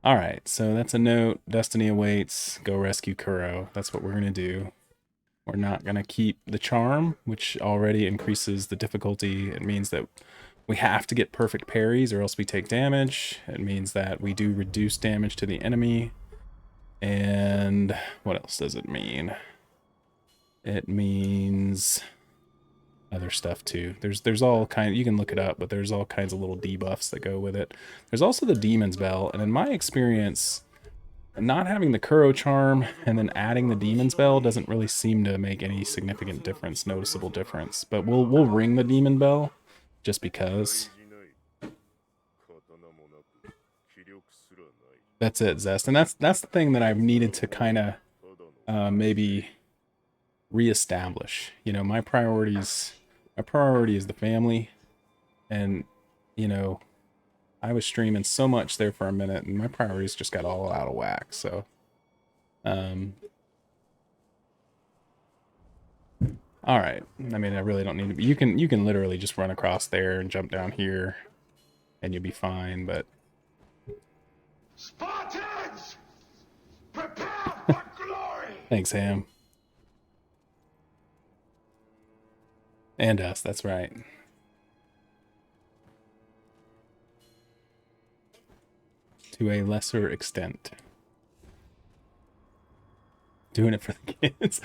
Alright, so that's a note. Destiny awaits. Go rescue Kuro. That's what we're going to do. We're not going to keep the charm, which already increases the difficulty. It means that we have to get perfect parries or else we take damage. It means that we do reduce damage to the enemy. And what else does it mean? It means other stuff too. There's all kind, you can look it up, but there's all kinds of little debuffs that go with it. There's also the Demon's Bell, and in my experience, not having the Kuro charm and then adding the Demon's Bell doesn't really seem to make any significant difference, noticeable difference. But we'll ring the Demon Bell just because. That's it, Zest, and that's the thing that I've needed to kind of maybe reestablish. You know, my priority is the family, and you know, I was streaming so much there for a minute, and my priorities just got all out of whack. So, all right. I mean, I really don't need to be. You can literally just run across there and jump down here, and you'll be fine. But Spartans, prepare for glory. Thanks, Ham. And us. That's right. To a lesser extent. Doing it for the kids.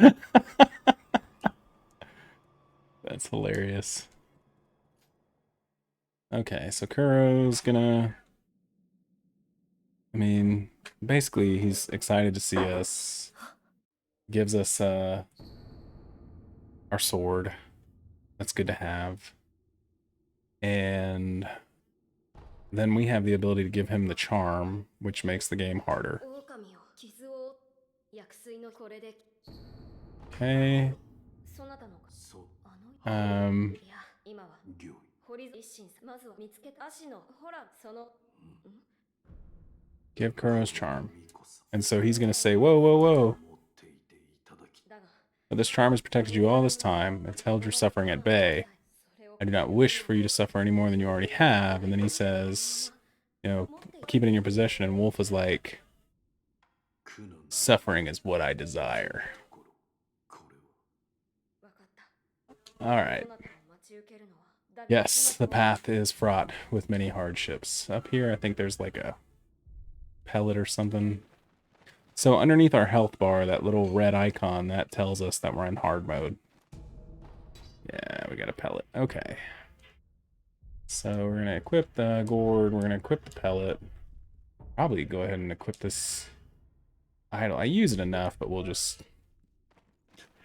That's hilarious. Okay, so Kuro's gonna... I mean, basically, he's excited to see us. Gives us our sword. That's good to have. And then we have the ability to give him the charm, which makes the game harder. Okay. Give Kuro's charm. And so he's going to say, whoa, whoa, whoa. But this charm has protected you all this time. It's held your suffering at bay. I do not wish for you to suffer any more than you already have. And then he says, you know, keep it in your possession. And Wolf is like, suffering is what I desire. All right. Yes, the path is fraught with many hardships. Up here, I think there's like a pellet or something. So underneath our health bar, that little red icon, that tells us that we're in hard mode. Yeah, we got a pellet. Okay. So we're going to equip the gourd. We're going to equip the pellet. Probably go ahead and equip this idol. I use it enough, but we'll just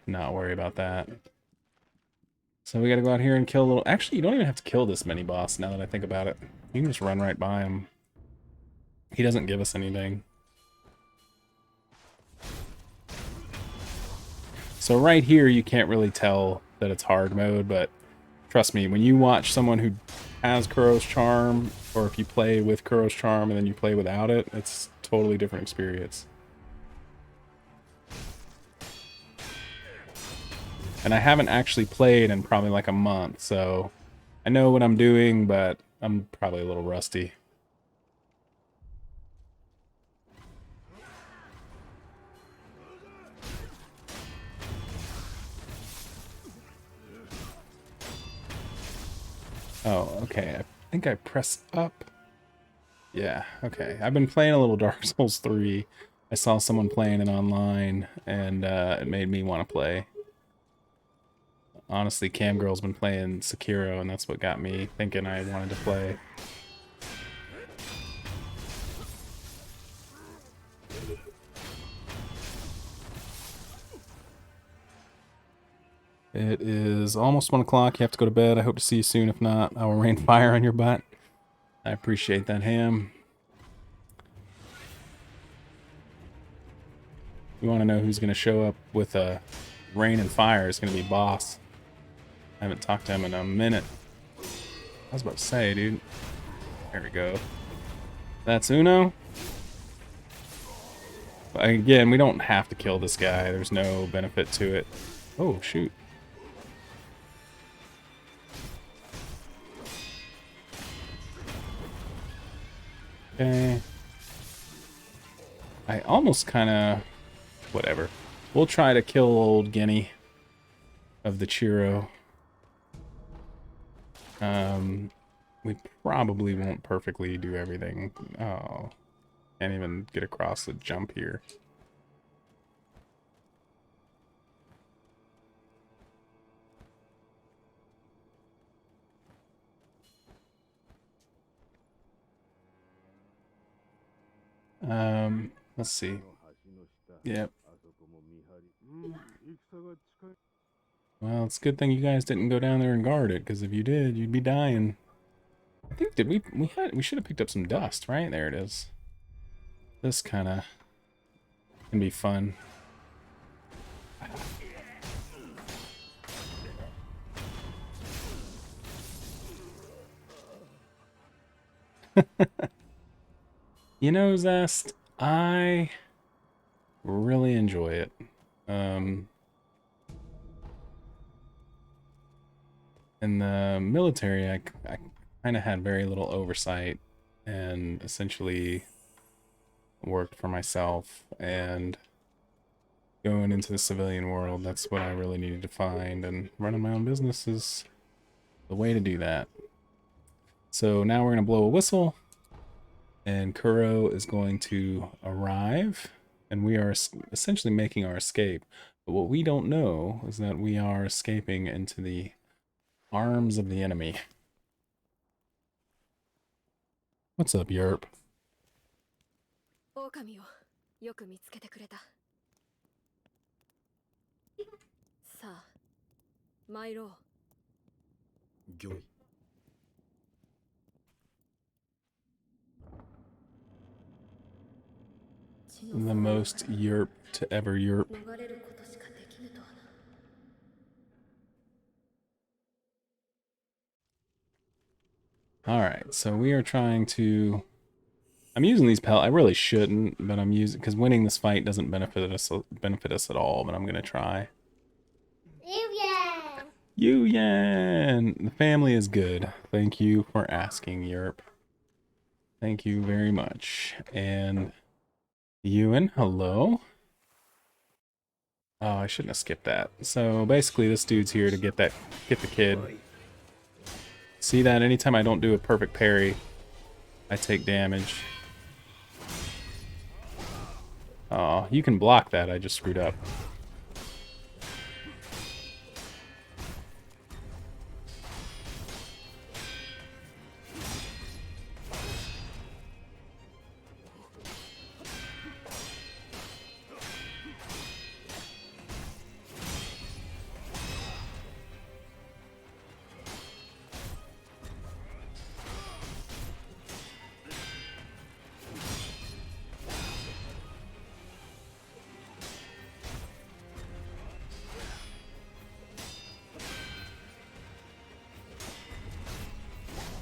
not worry about that. So we got to go out here and kill a little... Actually, you don't even have to kill this mini boss now that I think about it. You can just run right by him. He doesn't give us anything. So right here, you can't really tell that it's hard mode, but trust me, when you watch someone who has Kuro's charm, or if you play with Kuro's charm and then you play without it, it's a totally different experience. And I haven't actually played in probably like a month, so I know what I'm doing, but I'm probably a little rusty. Oh, okay. I think I press up. Yeah, okay. I've been playing a little Dark Souls 3. I saw someone playing it online, and it made me want to play. Honestly, Camgirl's been playing Sekiro, and that's what got me thinking I wanted to play. It is almost 1 o'clock. You have to go to bed. I hope to see you soon. If not, I will rain fire on your butt. I appreciate that, Ham. You want to know who's going to show up with a rain and fire? It's going to be Boss. I haven't talked to him in a minute. I was about to say, dude. There we go. That's Uno. Again, we don't have to kill this guy. There's no benefit to it. Oh, shoot. Okay. I almost kind of... Whatever. We'll try to kill old Guinea of the Chiro. We probably won't perfectly do everything. Oh, can't even get across the jump here. Let's see. Yep. Well, it's a good thing you guys didn't go down there and guard it, because if you did, you'd be dying. I think we should have picked up some dust, right? There it is. This kind of can be fun. You know, Zest, I really enjoy it. In the military, I kind of had very little oversight and essentially worked for myself, and going into the civilian world, that's what I really needed to find, and running my own business is the way to do that. So now we're going to blow a whistle, and Kuro is going to arrive, and we are essentially making our escape. But what we don't know is that we are escaping into the arms of the enemy. What's up, Yerp? 狼をよく見つけてくれた。さあ、参ろう。御意。The most Yerp to ever Yerp. 逃れることしかできぬとはな。 Alright, so we are trying to... I'm using these pellets. I really shouldn't, but I'm using... Because winning this fight doesn't benefit us at all, but I'm going to try. Yuyan! The family is good. Thank you for asking, Yerp. Thank you very much. And... Ewan, hello? Oh, I shouldn't have skipped that. So basically this dude's here to get the kid. See that? Anytime I don't do a perfect parry, I take damage. Oh, you can block that. I just screwed up.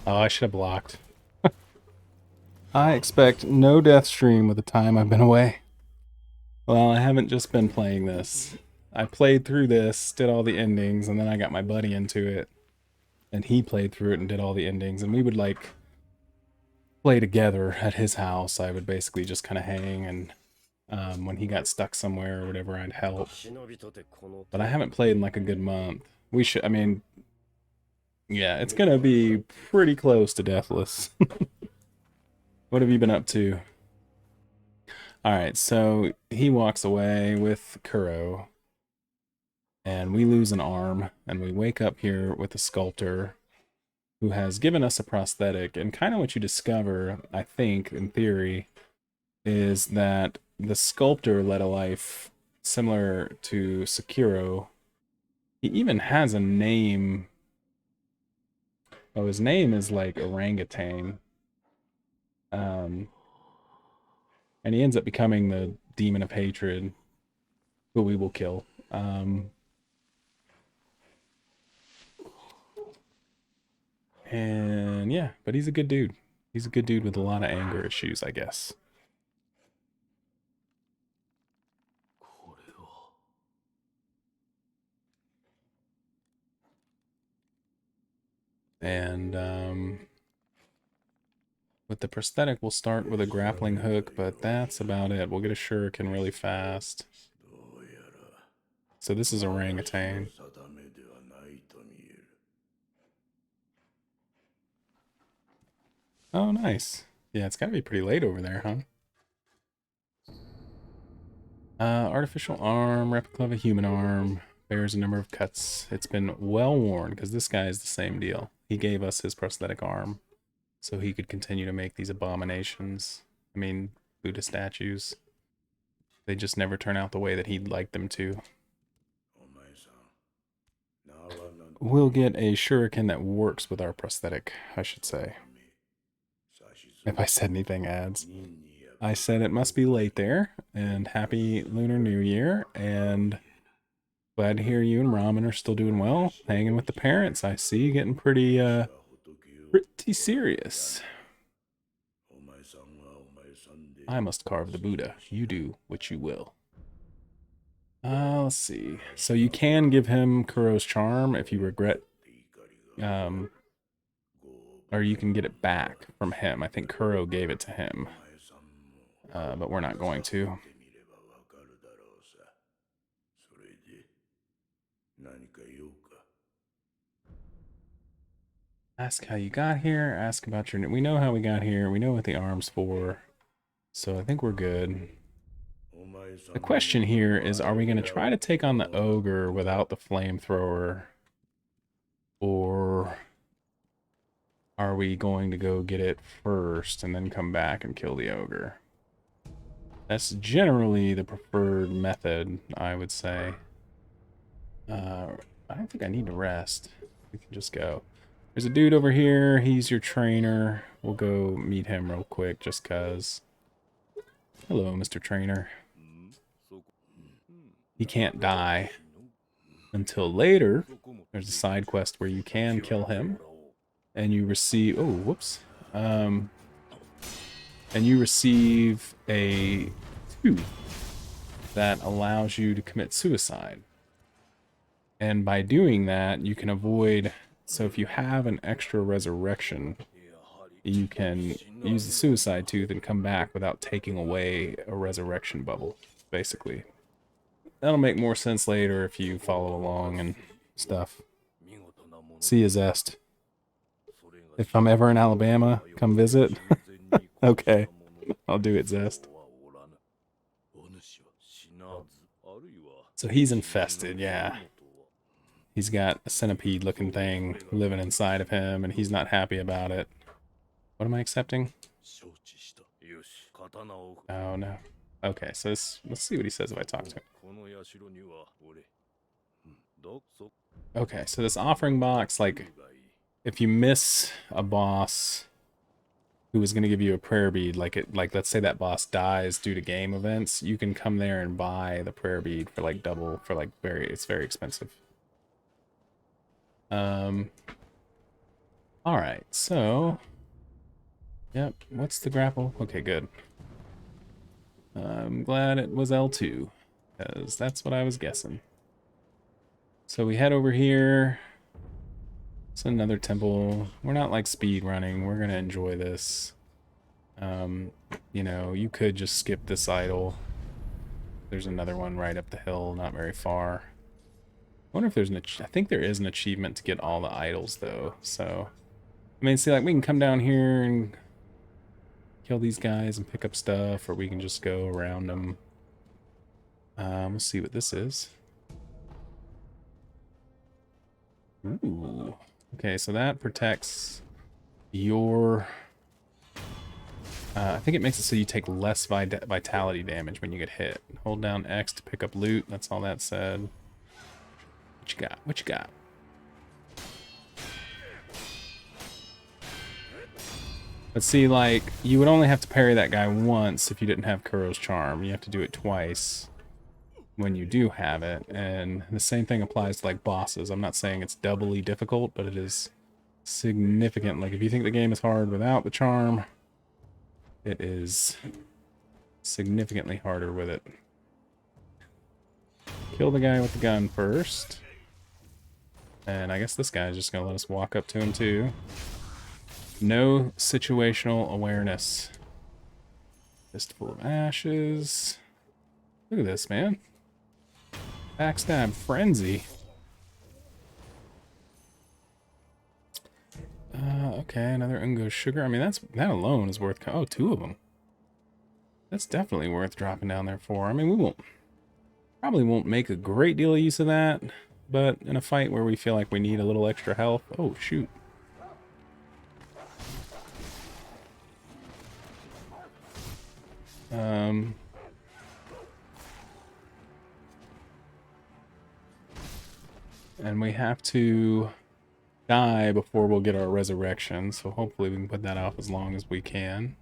Oh, I should have blocked. I expect no death stream with the time I've been away. Well, I haven't just been playing this. I played through this, did all the endings, and then I got my buddy into it. And he played through it and did all the endings, and we would, like, play together at his house. I would basically just kind of hang, and when he got stuck somewhere or whatever, I'd help. But I haven't played in, like, a good month. We should, I mean... Yeah, it's gonna be pretty close to deathless. What have you been up to? Alright, so he walks away with Kuro. And we lose an arm. And we wake up here with a sculptor who has given us a prosthetic. And kind of what you discover, I think, in theory, is that the sculptor led a life similar to Sekiro. He even has a name... Oh, his name is like orangutan. And he ends up becoming the demon of hatred, who we will kill. And yeah, but he's a good dude. He's a good dude with a lot of anger issues, I guess. And With the prosthetic, we'll start with a grappling hook, but that's about it. We'll get a shuriken really fast. So this is orangutan. Oh, nice. Yeah, it's gotta be pretty late over there, huh? Artificial arm, replica of a human arm, bears a number of cuts. It's been well worn, because this guy is the same deal. He gave us his prosthetic arm, so he could continue to make these abominations. I mean, Buddha statues. They just never turn out the way that he'd like them to. We'll get a shuriken that works with our prosthetic, I should say. If I said anything, ads. I said it must be late there, and happy Lunar New Year, and glad to hear you and Ramen are still doing well, hanging with the parents. I see you getting pretty serious. I must carve the Buddha. You do what you will. Let's see. So you can give him Kuro's charm if you regret, or you can get it back from him. I think Kuro gave it to him, but we're not going to. Ask how you got here. Ask about your... We know how we got here. We know what the arm's for. So I think we're good. The question here is, are we going to try to take on the ogre without the flamethrower? Or are we going to go get it first and then come back and kill the ogre? That's generally the preferred method, I would say. I don't think I need to rest. We can just go. There's a dude over here. He's your trainer. We'll go meet him real quick just cuz. Hello, Mr. Trainer. He can't die until later. There's a side quest where you can kill him. And you receive... Oh, whoops. And you receive a tooth that allows you to commit suicide. And by doing that, you can avoid... So if you have an extra resurrection, you can use the suicide tooth and come back without taking away a resurrection bubble, basically. That'll make more sense later if you follow along and stuff. See you, Zest. If I'm ever in Alabama, come visit. Okay, I'll do it, Zest. So he's infested, yeah. He's got a centipede-looking thing living inside of him, and he's not happy about it. What am I accepting? Oh, no. Okay, so let's see what he says if I talk to him. Okay, so this offering box, like, if you miss a boss who was going to give you a prayer bead, like let's say that boss dies due to game events, you can come there and buy the prayer bead for like double, for like it's very expensive. Alright, so... Yep, what's the grapple? Okay, good. I'm glad it was L2, because that's what I was guessing. So we head over here. It's another temple. We're not like speed running. We're gonna enjoy this. You know, you could just skip this idol. There's another one right up the hill, not very far. I wonder if there's I think there is an achievement to get all the idols, though. So, I mean, see, like, we can come down here and kill these guys and pick up stuff, or we can just go around them. We'll see what this is. Ooh. Okay, so that protects your... I think it makes it so you take less vitality damage when you get hit. Hold down X to pick up loot. That's all that said. What you got? What you got? But see, like, you would only have to parry that guy once if you didn't have Kuro's charm. You have to do it twice when you do have it. And the same thing applies to, like, bosses. I'm not saying it's doubly difficult, but it is significant. Like, if you think the game is hard without the charm, it is significantly harder with it. Kill the guy with the gun first. And I guess this guy's just gonna let us walk up to him too. No situational awareness. Fistful of ashes. Look at this, man. Backstab frenzy. Okay, another Ungo sugar. I mean, that alone is worth... Oh, two of them. That's definitely worth dropping down there for. I mean, we probably won't make a great deal of use of that, but in a fight where we feel like we need a little extra health... Oh, shoot. And we have to die before we'll get our resurrection, so hopefully we can put that off as long as we can.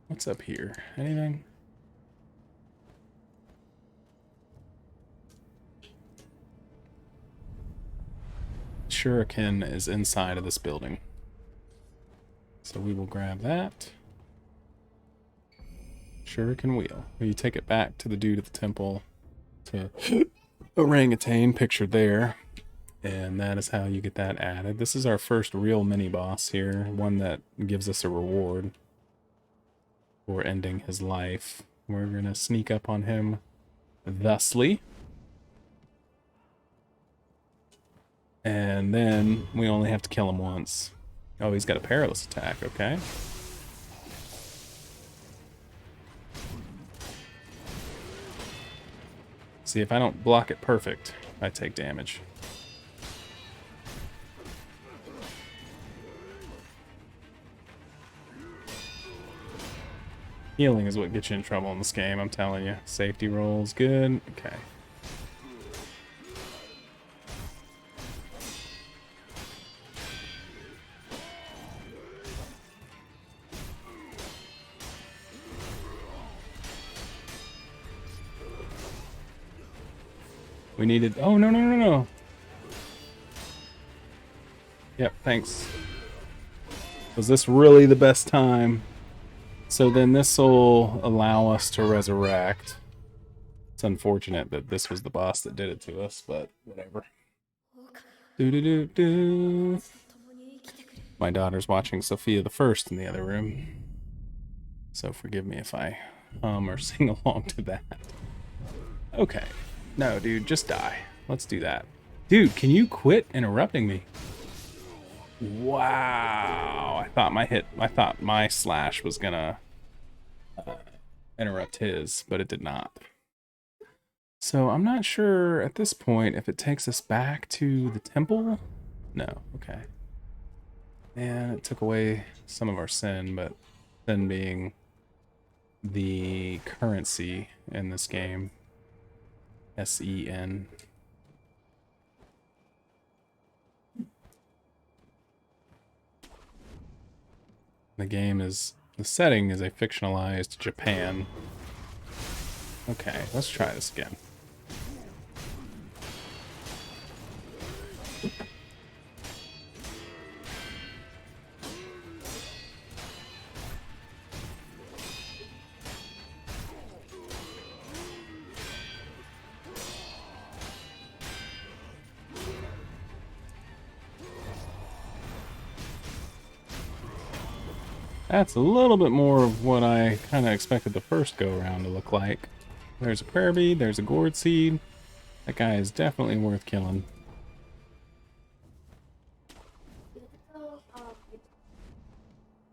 What's up here? Anything? Shuriken is inside of this building. So we will grab that. Shuriken wheel. You take it back to the dude at the temple to orangutan pictured there. And that is how you get that added. This is our first real mini-boss here. One that gives us a reward for ending his life. We're going to sneak up on him thusly. And then we only have to kill him once. Oh, he's got a perilous attack, okay. See, if I don't block it perfect, I take damage. Healing is what gets you in trouble in this game, I'm telling you. Safety rolls, good. Okay. We needed... Oh, no, no, no, no. Yep, thanks. Was this really the best time? So then this will allow us to resurrect. It's unfortunate that this was the boss that did it to us, but whatever. Do-do-do-do. My daughter's watching Sophia the First in the other room. So forgive me if I hum or sing along to that. Okay. No, dude, just die. Let's do that. Dude, can you quit interrupting me? Wow. I thought my slash was gonna interrupt his, but it did not. So I'm not sure at this point if it takes us back to the temple. No, okay. And it took away some of our sin, but sin being the currency in this game. S-E-N. The setting is a fictionalized Japan. Okay, let's try this again. That's a little bit more of what I kind of expected the first go-around to look like. There's a prayer bead, there's a gourd seed. That guy is definitely worth killing.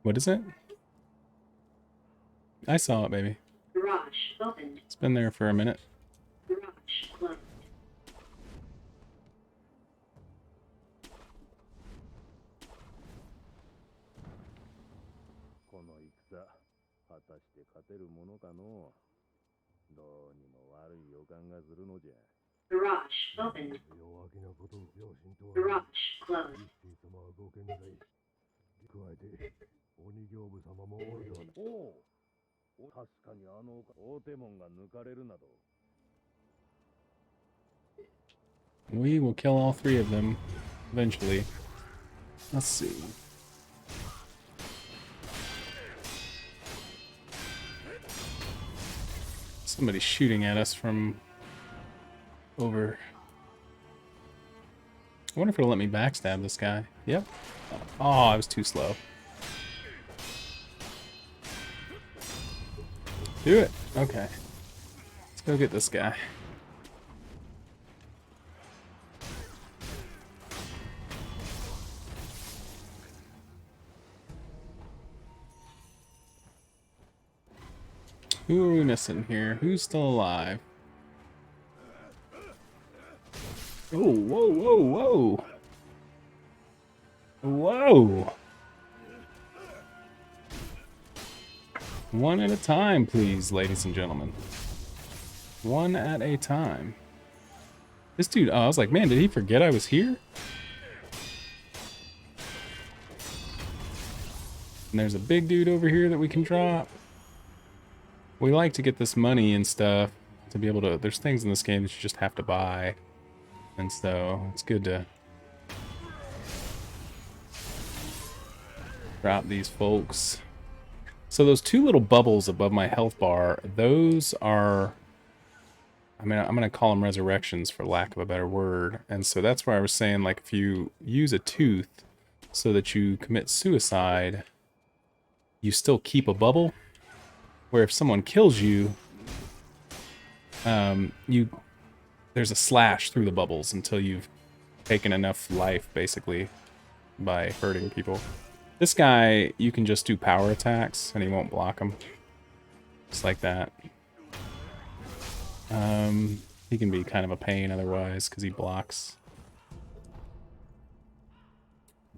What is it? I saw it, baby. Garage opened. It's been there for a minute. Garage closed. Garage opened. Garage closed. We will kill all three of them eventually. Let's see. Somebody's shooting at us from over. I wonder if it'll let me backstab this guy. Yep. Oh, I was too slow. Do it. Okay. Let's go get this guy. Who are we missing here? Who's still alive? Oh, whoa, whoa, whoa. Whoa. One at a time, please, ladies and gentlemen. One at a time. This dude, oh, I was like, man, did he forget I was here? And there's a big dude over here that we can drop. We like to get this money and stuff to be able to, there's things in this game that you just have to buy. And so it's good to drop these folks. So those two little bubbles above my health bar, those are, I mean, I'm going to call them resurrections for lack of a better word. And so that's where I was saying, like, if you use a tooth so that you commit suicide, you still keep a bubble. Where if someone kills you, there's a slash through the bubbles until you've taken enough life, basically, by hurting people. This guy, you can just do power attacks, and he won't block them. Just like that. He can be kind of a pain otherwise, because he blocks.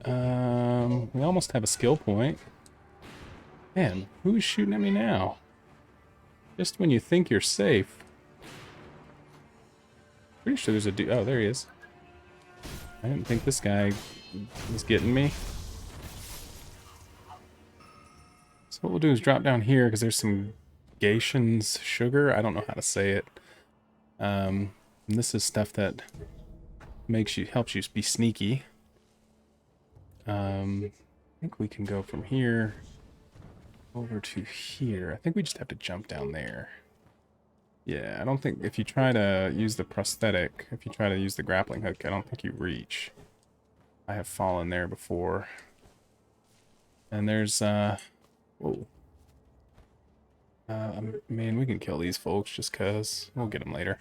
We almost have a skill point. Man, who's shooting at me now? Just when you think you're safe. Pretty sure there's a dude. Oh, there he is. I didn't think this guy was getting me. So what we'll do is drop down here because there's some Gaetian's sugar. I don't know how to say it. And this is stuff that helps you be sneaky. I think we can go from here over to here. I think we just have to jump down there. Yeah, I don't think if you try to use the prosthetic, if you try to use the grappling hook, I don't think you reach. I have fallen there before. And there's, whoa. Man, we can kill these folks just cause. We'll get them later.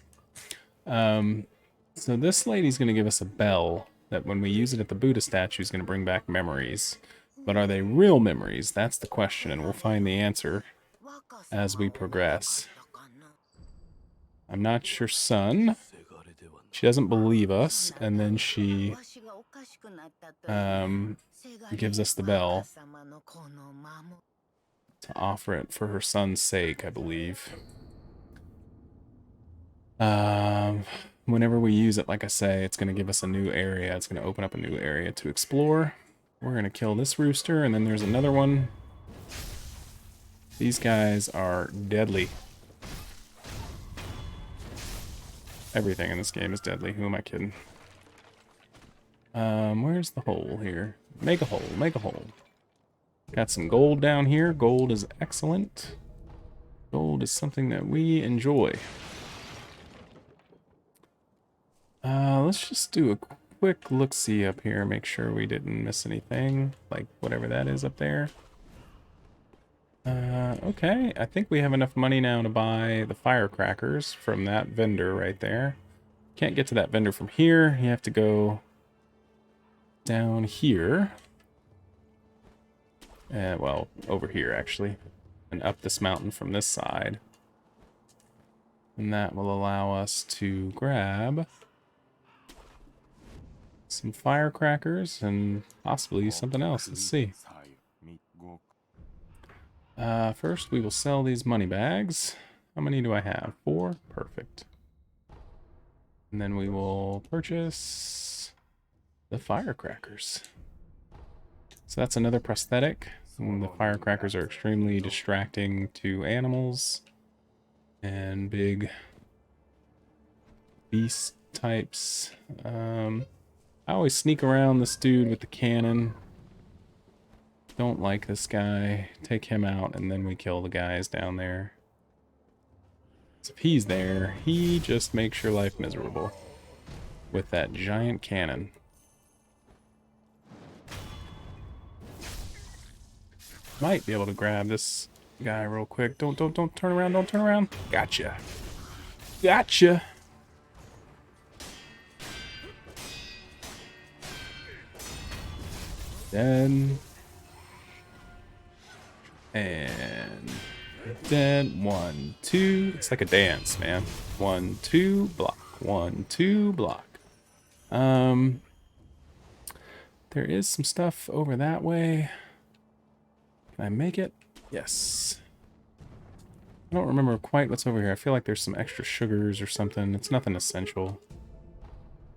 So this lady's gonna give us a bell that when we use it at the Buddha statue is gonna bring back memories. But are they real memories? That's the question, and we'll find the answer as we progress. I'm not your son. She doesn't believe us, and then she gives us the bell to offer it for her son's sake, I believe. Whenever we use it, like I say, it's going to give us a new area. It's going to open up a new area to explore. We're going to kill this rooster, and then there's another one. These guys are deadly. Everything in this game is deadly. Who am I kidding? Where's the hole here? Make a hole. Make a hole. Got some gold down here. Gold is excellent. Gold is something that we enjoy. Let's just do a quick look-see up here. Make sure we didn't miss anything. Like, whatever that is up there. Okay. I think we have enough money now to buy the firecrackers from that vendor right there. Can't get to that vendor from here. You have to go down here. Well, over here, actually. And up this mountain from this side. And that will allow us to grab some firecrackers and possibly something else. Let's see. First, we will sell these money bags. How many do I have? 4? Perfect. And then we will purchase the firecrackers. So that's another prosthetic. And the firecrackers are extremely distracting to animals and big beast types. I always sneak around this dude with the cannon. Don't like this guy. Take him out, and then we kill the guys down there. So if he's there, he just makes your life miserable with that giant cannon. Might be able to grab this guy real quick. Don't turn around, don't turn around. Gotcha. Gotcha. Dead. And dead. 1, 2. It's like a dance, man. 1, 2, block. 1, 2, block. There is some stuff over that way. Can I make it? Yes. I don't remember quite what's over here. I feel like there's some extra sugars or something. It's nothing essential.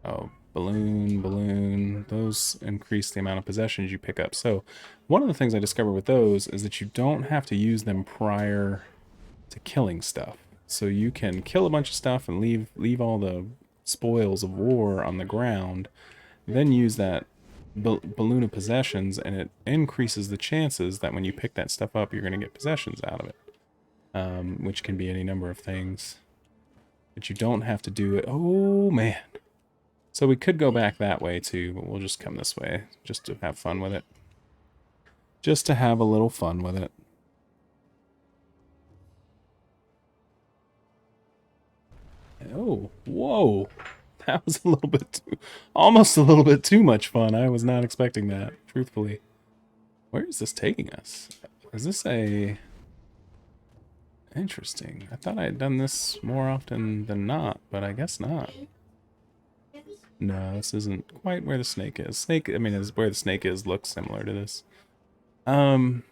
Oh, balloon, balloon. Those increase the amount of possessions you pick up. So one of the things I discovered with those is that you don't have to use them prior to killing stuff. So you can kill a bunch of stuff and leave all the spoils of war on the ground, then use that balloon of possessions, and it increases the chances that when you pick that stuff up, you're going to get possessions out of it, which can be any number of things. But you don't have to do it. Oh, man. So we could go back that way, too, but we'll just come this way, just to have fun with it. Just to have a little fun with it. Oh, whoa. That was a little bit too, almost a little bit too much fun. I was not expecting that, truthfully. Where is this taking us? Is this a... Interesting. I thought I had done this more often than not, but I guess not. No, this isn't quite where the snake is. Snake, I mean, is where the snake is looks similar to this. And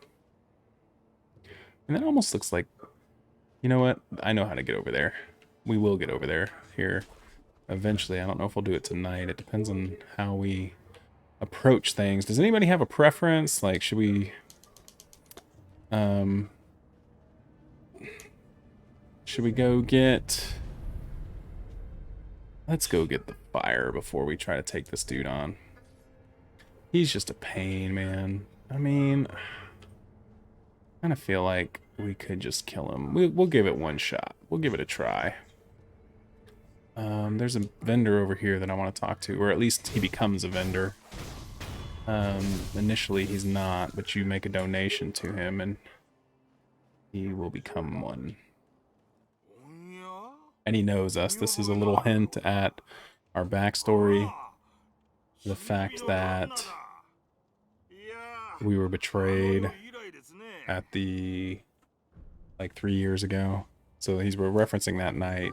that almost looks like... You know what? I know how to get over there. We will get over there here. Eventually. I don't know if we'll do it tonight. It depends on how we approach things. Does anybody have a preference? Like, should we... should we go get... Let's go get the fire before we try to take this dude on. He's just a pain, man. I mean... I kind of feel like we could just kill him. We'll give it one shot. We'll give it a try. There's a vendor over here that I want to talk to, or at least he becomes a vendor. Initially he's not, but you make a donation to him and he will become one. And he knows us. This is a little hint at our backstory. The fact that we were betrayed at the, like 3 years ago. So he's referencing that night.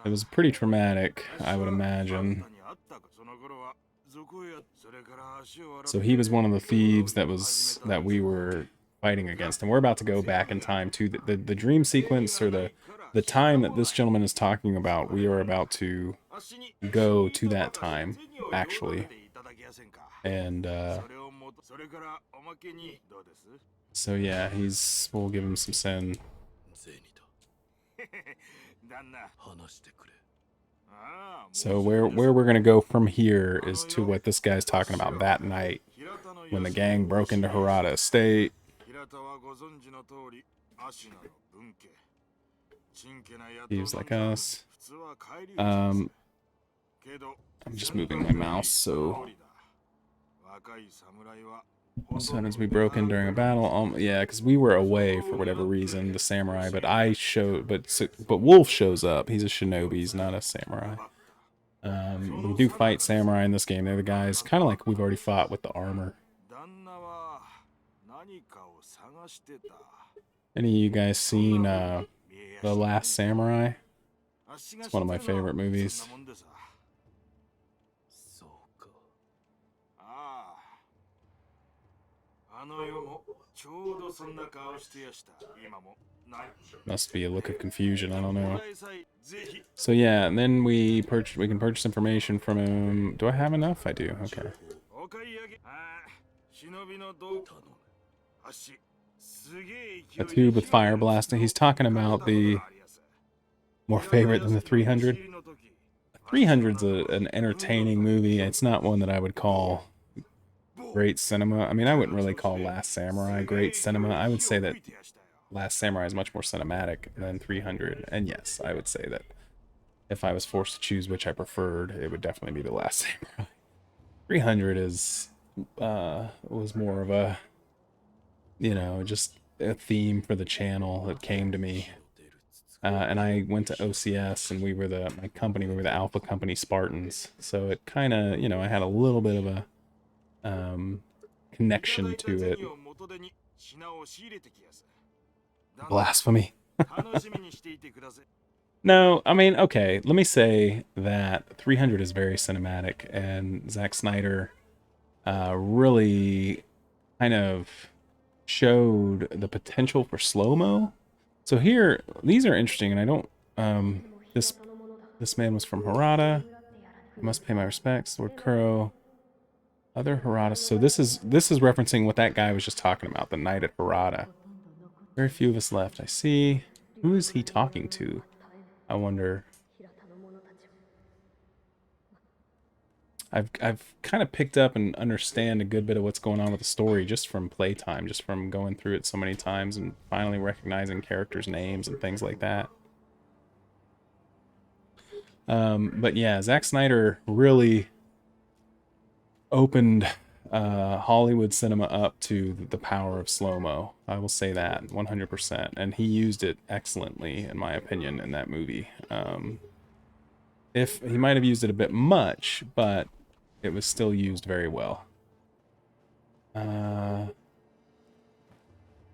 It was pretty traumatic, I would imagine. So he was one of the thieves that we were fighting against, and we're about to go back in time to the dream sequence, or the time that this gentleman is talking about. We are about to go to that time, actually, and so yeah, we'll give him some sin. So where we're gonna go from here is to what this guy's talking about that night when the gang broke into Harada Estate. Thieves like us. I'm just moving my mouse so as soon as we broke in during a battle, yeah, because we were away for whatever reason, the samurai. But but Wolf shows up. He's a shinobi. He's not a samurai. We do fight samurai in this game. They're the guys, kind of like we've already fought with the armor. Any of you guys seen The Last Samurai? It's one of my favorite movies. Must be a look of confusion, I don't know. So yeah, and then we can purchase information from him. Do I have enough? I do, okay. A tube with fire blasting. He's talking about the more favorite than the 300. 300's an entertaining movie. It's not one that I would call great cinema. I mean, I wouldn't really call Last Samurai great cinema. I would say that Last Samurai is much more cinematic than 300. And yes, I would say that if I was forced to choose which I preferred, it would definitely be the Last Samurai. 300 is was more of a, you know, just a theme for the channel that came to me. And I went to OCS, and we were my company, we were the Alpha Company Spartans. So it kind of, you know, I had a little bit of a connection to it. Blasphemy. No, I mean, okay, let me say that 300 is very cinematic, and Zack Snyder really kind of showed the potential for slow-mo. So here, these are interesting, and I don't, this man was from Harada. I must pay my respects, Lord Kuro. Other Harada. So this is referencing what that guy was just talking about, the knight at Harada. Very few of us left. I see. Who is he talking to? I wonder. I've kind of picked up and understand a good bit of what's going on with the story just from playtime, just from going through it so many times and finally recognizing characters' names and things like that. But yeah, Zack Snyder really opened Hollywood cinema up to the power of slow-mo. I will say that 100%, and he used it excellently, in my opinion, in that movie. If he might have used it a bit much, but it was still used very well. And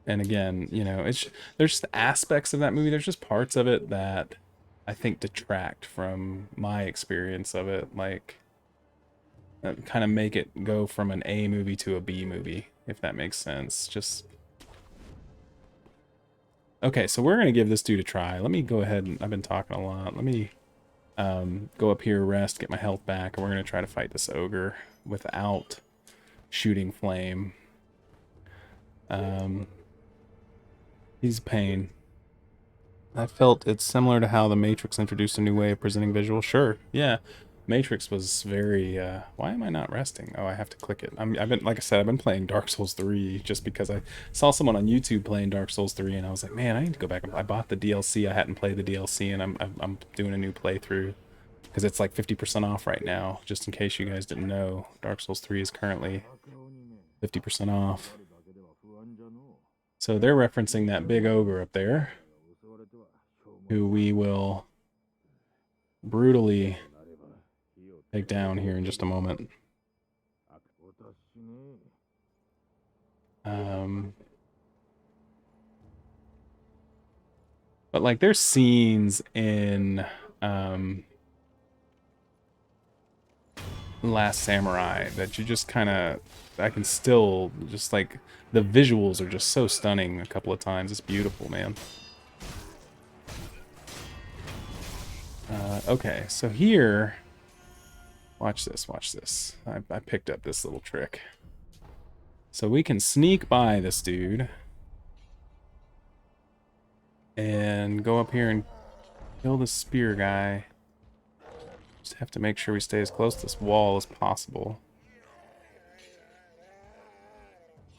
again, you know, there's just aspects of that movie, there's just parts of it that I think detract from my experience of it, like kind of make it go from an A movie to a B movie, if that makes sense. Just okay, so we're gonna give this dude a try. Let me go ahead, and I've been talking a lot. Let me go up here, rest, get my health back, and we're gonna try to fight this ogre without shooting flame. He's a pain. I felt it's similar to how the Matrix introduced a new way of presenting visual. Sure, yeah. Matrix was very, why am I not resting? Oh, I have to click it. I've been, like I said, I've been playing Dark Souls 3 just because I saw someone on YouTube playing Dark Souls 3, and I was like, man, I need to go back. I bought the DLC. I hadn't played the DLC, and I'm doing a new playthrough because it's like 50% off right now. Just in case you guys didn't know, Dark Souls 3 is currently 50% off. So they're referencing that big ogre up there, who we will brutally take down here in just a moment. But like there's scenes in Last Samurai that you just kind of, I can still just like, the visuals are just so stunning a couple of times. It's beautiful, man. Okay, so here, watch this, watch this. I picked up this little trick. So we can sneak by this dude and go up here and kill this spear guy. Just have to make sure we stay as close to this wall as possible.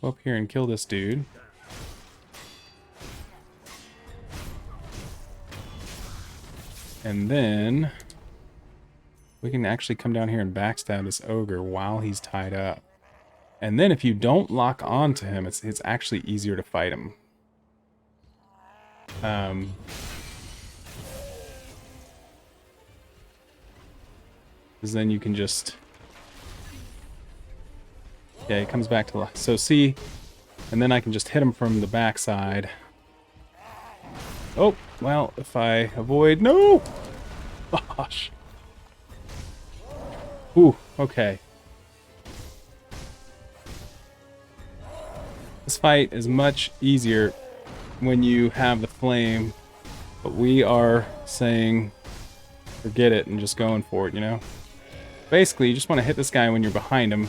Go up here and kill this dude. And then we can actually come down here and backstab this ogre while he's tied up. And then if you don't lock on to him, it's actually easier to fight him. Because then you can just... Yeah, he comes back to life. So see, and then I can just hit him from the backside. Oh, well, if I avoid... No! Gosh. Ooh, okay. This fight is much easier when you have the flame, but we are saying forget it and just going for it, you know? Basically, you just want to hit this guy when you're behind him.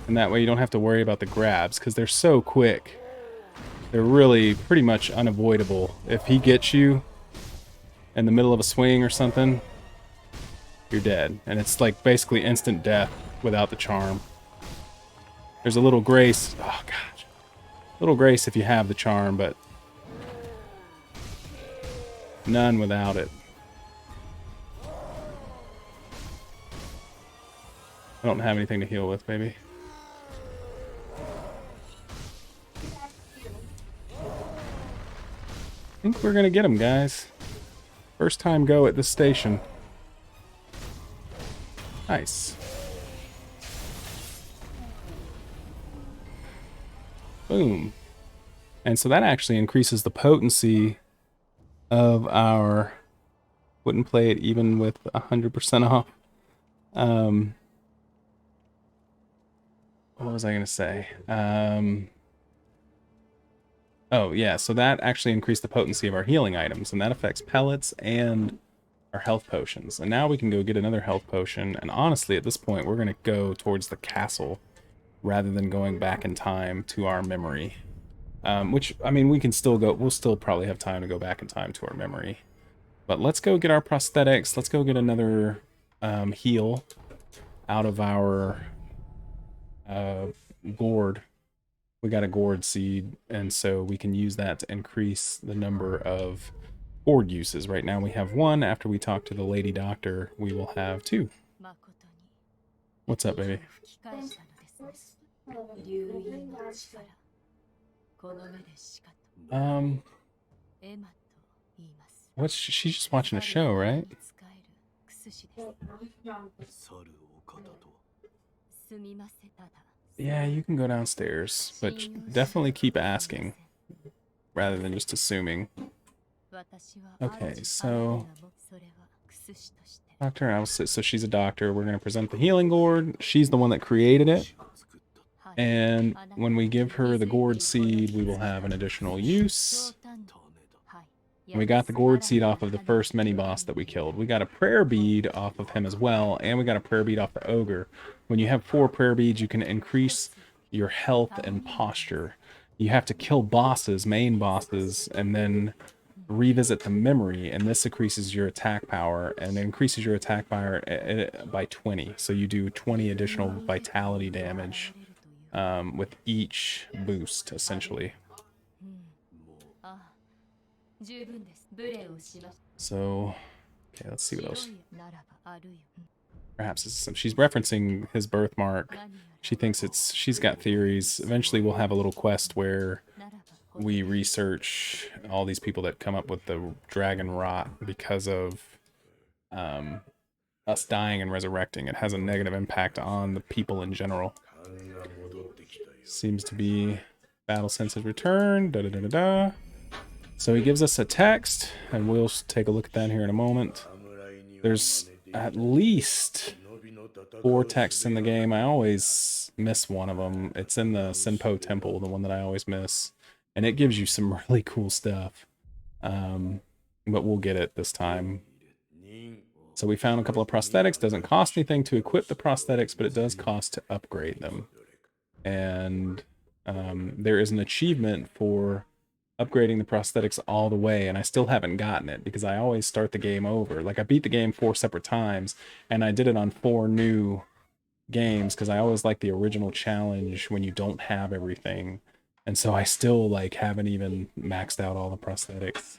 And that way you don't have to worry about the grabs, because they're so quick. They're really pretty much unavoidable. If he gets you in the middle of a swing or something, you're dead. And it's like basically instant death without the charm. There's a little grace. Oh, gosh. Little grace if you have the charm, but... none without it. I don't have anything to heal with, baby. I think we're gonna get him, guys. First time go at this station. Nice. Boom. And so that actually increases the potency of our... Wouldn't play it even with 100% off. What was I gonna say? Oh yeah, so that actually increased the potency of our healing items, and that affects pellets and our health potions. And now we can go get another health potion, and honestly at this point we're gonna go towards the castle rather than going back in time to our memory. Which, I mean, we can still go, we'll still probably have time to go back in time to our memory. But let's go get our prosthetics, let's go get another heal out of our gourd. We got a gourd seed, and so we can use that to increase the number of gourd uses. Right now we have one. After we talk to the lady doctor, we will have two. What's up, baby? What's she's just watching a show, right? Yeah, you can go downstairs, but definitely keep asking rather than just assuming. Okay, so Dr. Alice, so she's a doctor. We're going to present the healing gourd. She's the one that created it. And when we give her the gourd seed, we will have an additional use. And we got the gourd seed off of the first mini-boss that we killed. We got a prayer bead off of him as well, and we got a prayer bead off the ogre. When you have 4 prayer beads, you can increase your health and posture. You have to kill bosses, main bosses, and then revisit the memory, and this increases your attack power, and it increases your attack power by 20. So you do 20 additional vitality damage with each boost, essentially. So, okay, let's see what else. Perhaps it's some, she's referencing his birthmark. She thinks it's, she's got theories. Eventually we'll have a little quest where we research all these people that come up with the dragon rot because of us dying and resurrecting. It has a negative impact on the people in general. Seems to be battle sense has returned. Da da da da da. So he gives us a text, and we'll take a look at that here in a moment. There's at least 4 texts in the game. I always miss one of them. It's in the Senpo Temple, the one that I always miss. And it gives you some really cool stuff. But we'll get it this time. So we found a couple of prosthetics. Doesn't cost anything to equip the prosthetics, but it does cost to upgrade them. And there is an achievement for upgrading the prosthetics all the way, and I still haven't gotten it because I always start the game over. Like, I beat the game 4 separate times, and I did it on 4 new games because I always like the original challenge when you don't have everything. And so I still like haven't even maxed out all the prosthetics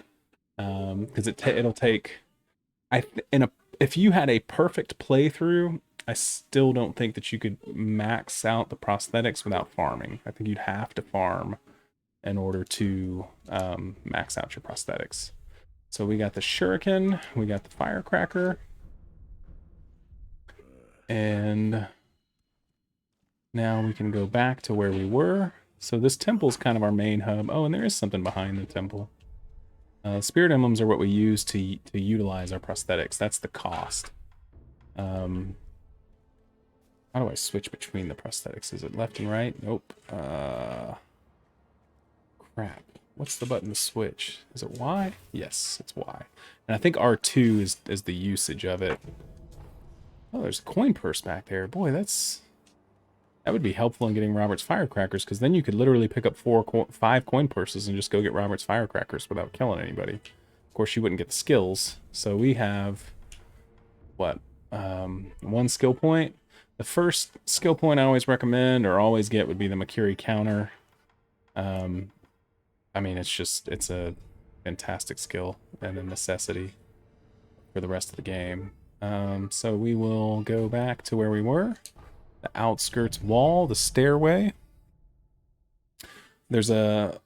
because it'll take if you had a perfect playthrough, I still don't think that you could max out the prosthetics without farming. I think you'd have to farm in order to max out your prosthetics. So we got the shuriken, we got the firecracker, and now we can go back to where we were. So this temple's kind of our main hub. Oh, and there is something behind the temple. Spirit emblems are what we use to utilize our prosthetics. That's the cost. How do I switch between the prosthetics? Is it left and right? Nope. Crap. What's the button to switch? Is it Y? Yes, it's Y. And I think R2 is the usage of it. Oh, there's a coin purse back there. Boy, that would be helpful in getting Robert's firecrackers, because then you could literally pick up 5 coin purses and just go get Robert's firecrackers without killing anybody. Of course, you wouldn't get the skills. So we have, what, 1 skill point? The first skill point I always recommend or always get would be the Makiri counter. I mean, it's fantastic skill and a necessity for the rest of the game. So we will go back to where we were. The outskirts wall, the stairway. There's a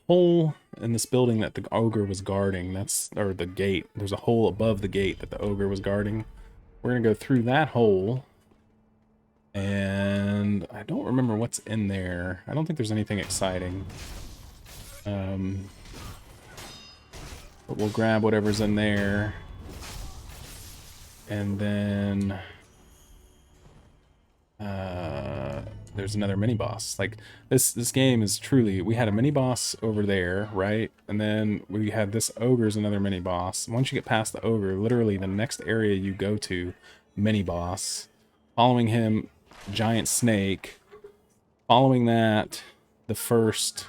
hole in this building that the ogre was guarding. Or the gate. There's a hole above the gate that the ogre was guarding. We're gonna go through that hole. And I don't remember what's in there. I don't think there's anything exciting. But we'll grab whatever's in there. And then there's another mini boss. Like this game is truly, we had a mini boss over there, right? And then we had this ogre's another mini boss. Once you get past the ogre, literally the next area you go to, mini boss. Following him, giant snake. Following that, the first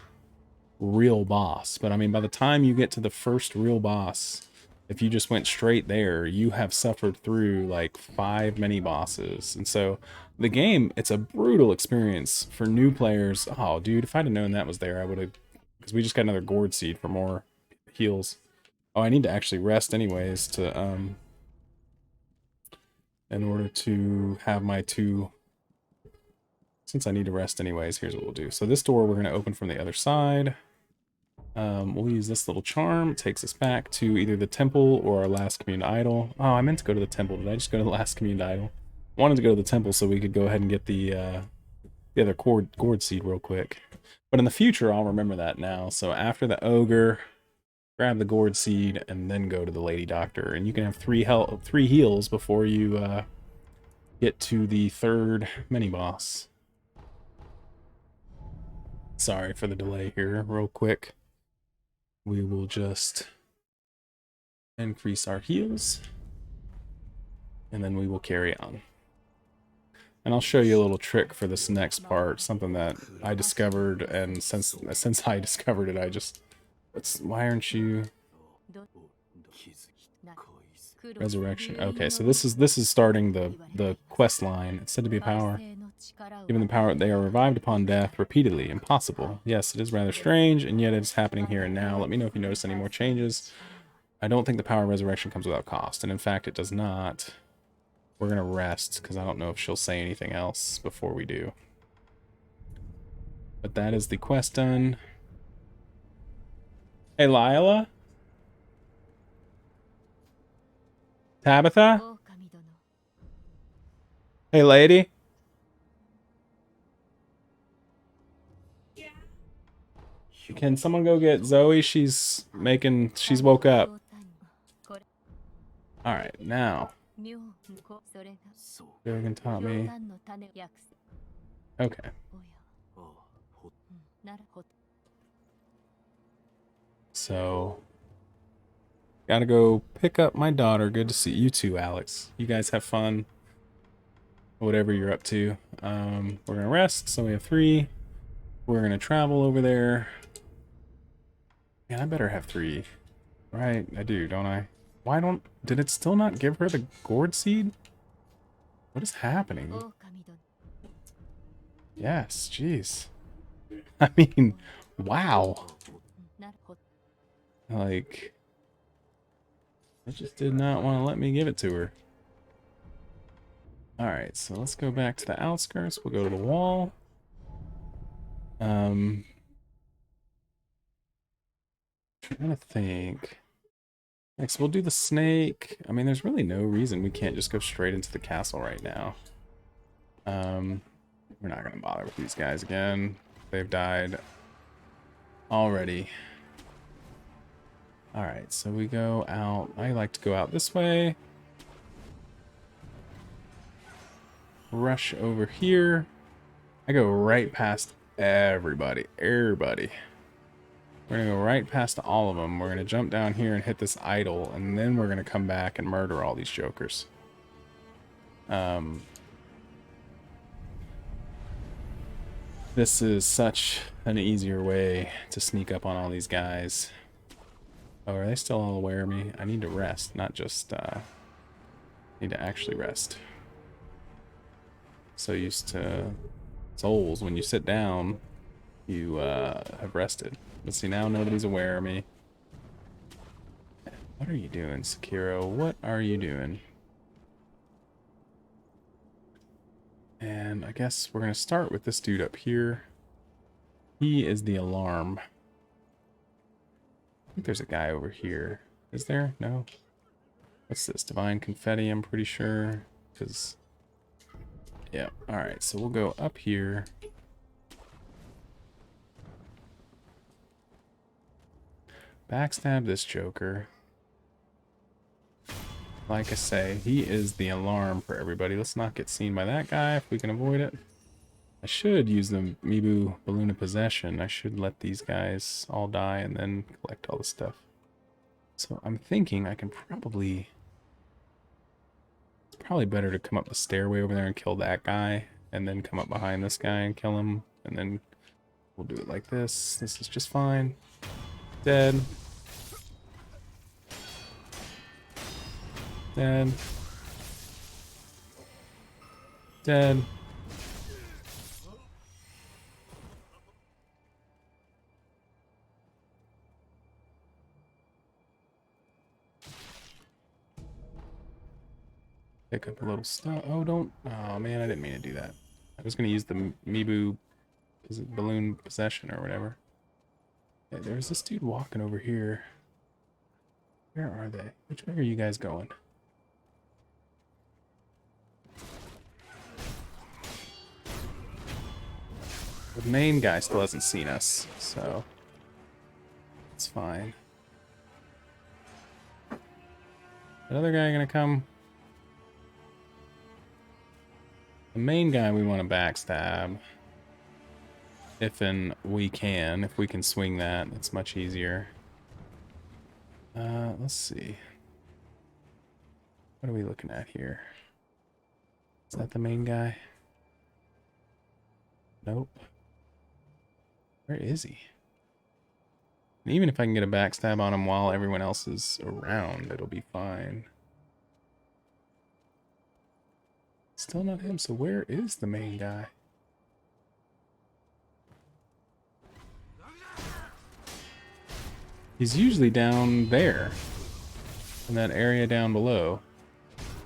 real boss. But I mean, by the time you get to the first real boss, if you just went straight there, you have suffered through like 5 mini bosses. And so the game, it's a brutal experience for new players. Oh, dude, if I'd have known that was there, I would have, because we just got another gourd seed for more heals. Oh, I need to actually rest anyways to in order to have my 2. Since I need to rest anyways, here's what we'll do. So this door we're going to open from the other side. We'll use this little charm. It takes us back to either the temple or our last communed idol. Oh, I meant to go to the temple. Did I just go to the last communed idol? I wanted to go to the temple so we could go ahead and get the other gourd seed real quick. But in the future, I'll remember that now. So after the ogre, grab the gourd seed and then go to the lady doctor. And you can have 3 heals before you get to the 3rd mini boss. Sorry for the delay here, real quick. We will just increase our heals, and then we will carry on. And I'll show you a little trick for this next part, something that I discovered, and since I discovered it, why aren't you... Resurrection. Okay, so this is starting the quest line. It's said to be a power. Given the power, they are revived upon death repeatedly. Impossible. Yes, it is rather strange, and yet it's happening here and now. Let me know if you notice any more changes. I don't think the power of resurrection comes without cost, and in fact, it does not. We're gonna rest because I don't know if she'll say anything else before we do. But that is the quest done. Hey, Lila. Tabitha? Hey, lady? Can someone go get Zoe? She's woke up. Alright, now. Dragon taught me. Okay. So, gotta go pick up my daughter. Good to see you too, Alex. You guys have fun. Whatever you're up to. We're gonna rest, so we have 3. We're gonna travel over there. Man, I better have 3. Right, I do, don't I? Did it still not give her the gourd seed? What is happening? Yes, jeez. I mean, wow. Like, it just did not want to let me give it to her. Alright, so let's go back to the outskirts. We'll go to the wall. Trying to think. Next, we'll do the snake. I mean, there's really no reason we can't just go straight into the castle right now. We're not going to bother with these guys again. They've died already. Alright, so we go out. I like to go out this way. Rush over here. I go right past everybody. We're going to go right past all of them. We're going to jump down here and hit this idol, and then we're going to come back and murder all these jokers. This is such an easier way to sneak up on all these guys. Oh, are they still all aware of me? I need to rest, not just, need to actually rest. So used to souls, when you sit down, you, have rested. But see, now nobody's aware of me. What are you doing, Sekiro? What are you doing? And I guess we're going to start with this dude up here. He is the alarm. I think there's a guy over here. Is there? No? What's this? Divine confetti, I'm pretty sure. Because, yeah. Alright, so we'll go up here. Backstab this Joker. Like I say, he is the alarm for everybody. Let's not get seen by that guy if we can avoid it. I should use the Mibu Balloon of Possession. I should let these guys all die and then collect all the stuff. So I'm thinking I can probably... It's probably better to come up the stairway over there and kill that guy, and then come up behind this guy and kill him, and then we'll do it like this. This is just fine. Dead. Dead. Dead. Pick up a little stuff. Oh, don't. Oh, man, I didn't mean to do that. I was going to use the Mibu balloon possession or whatever. Yeah, there's this dude walking over here. Where are they? Which way are you guys going? The main guy still hasn't seen us, so it's fine. That other guy gonna come? The main guy we want to backstab. If we can swing that, it's much easier. Let's see. What are we looking at here? Is that the main guy? Nope. Where is he? And even if I can get a backstab on him while everyone else is around, it'll be fine. Still not him, so where is the main guy? He's usually down there, in that area down below.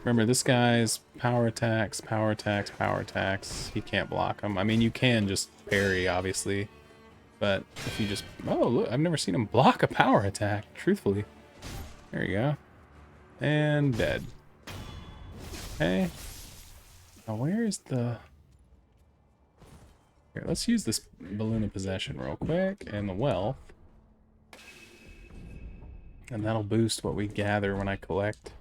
Remember, this guy's power attacks, power attacks, power attacks. He can't block them. I mean, you can just parry, obviously. But if you just... Oh, look, I've never seen him block a power attack, truthfully. There you go. And dead. Okay. Now, where is the... Here, let's use this Balloon of Possession real quick, and the wealth. And that'll boost what we gather when I collect.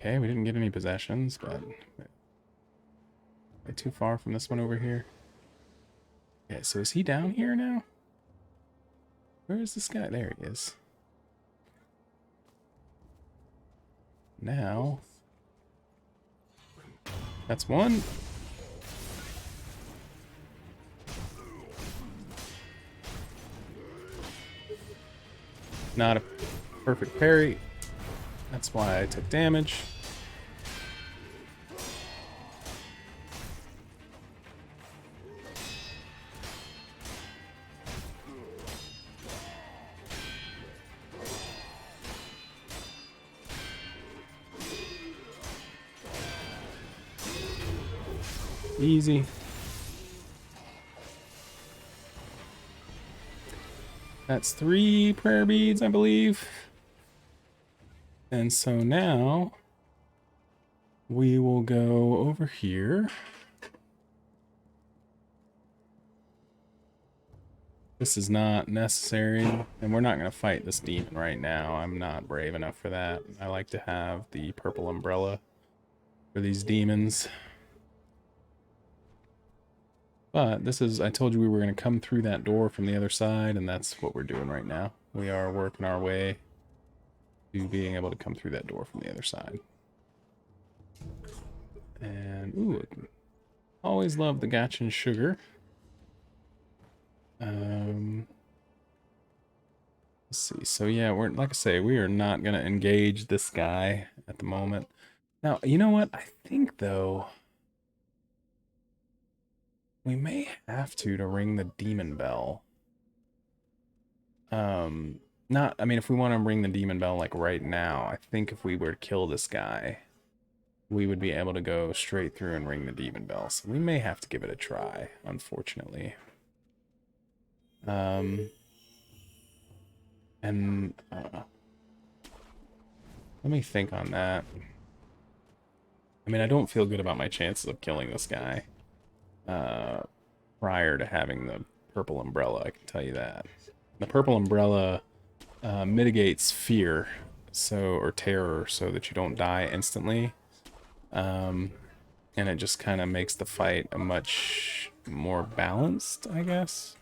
Okay, we didn't get any possessions, but... Way too far from this one over here. Okay, so is he down here now? Where is this guy? There he is. Now... That's one. Not a perfect parry. That's why I took damage. Easy. That's 3 prayer beads, I believe. And so now we will go over here. This is not necessary, and we're not going to fight this demon right now. I'm not brave enough for that. I like to have the purple umbrella for these demons. But this is, I told you we were going to come through that door from the other side, and that's what we're doing right now. We are working our way to being able to come through that door from the other side. And, ooh, always love the gotcha sugar. Let's see. So yeah, we're, like I say, we are not going to engage this guy at the moment. Now, you know what? I think, though... We may have to ring the demon bell. not, I mean, if we want to ring the demon bell like right now, I think if we were to kill this guy, we would be able to go straight through and ring the demon bell. So we may have to give it a try, unfortunately. And let me think on that. I mean, I don't feel good about my chances of killing this guy prior to having the purple umbrella, I can tell you that. The purple umbrella mitigates fear, or terror, so that you don't die instantly. And it just kind of makes the fight a much more balanced, I guess.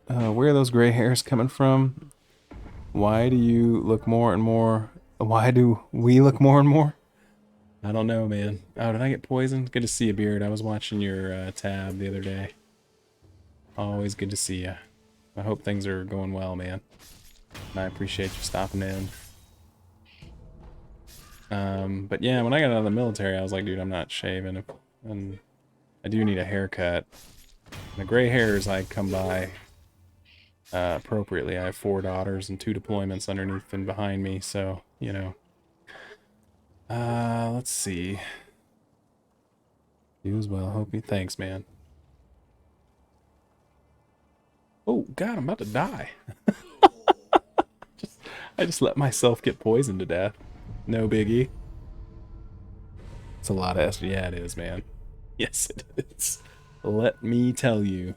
Where are those gray hairs coming from? Why do you look more and more? Why do we look more and more? I don't know, man. Oh, did I get poisoned? Good to see you, Beard. I was watching your tab the other day. Always good to see you. I hope things are going well, man. And I appreciate you stopping in. But yeah, when I got out of the military, I was like, dude, I'm not shaving. And I do need a haircut. The gray hairs I come by appropriately. I have 4 daughters and 2 deployments underneath and behind me, so, you know. Let's see. You as well. Hope you. Thanks, man. Oh, God, I'm about to die. I just let myself get poisoned to death. No biggie. It's a lot of S. Yeah, it is, man. Yes, it is. Let me tell you.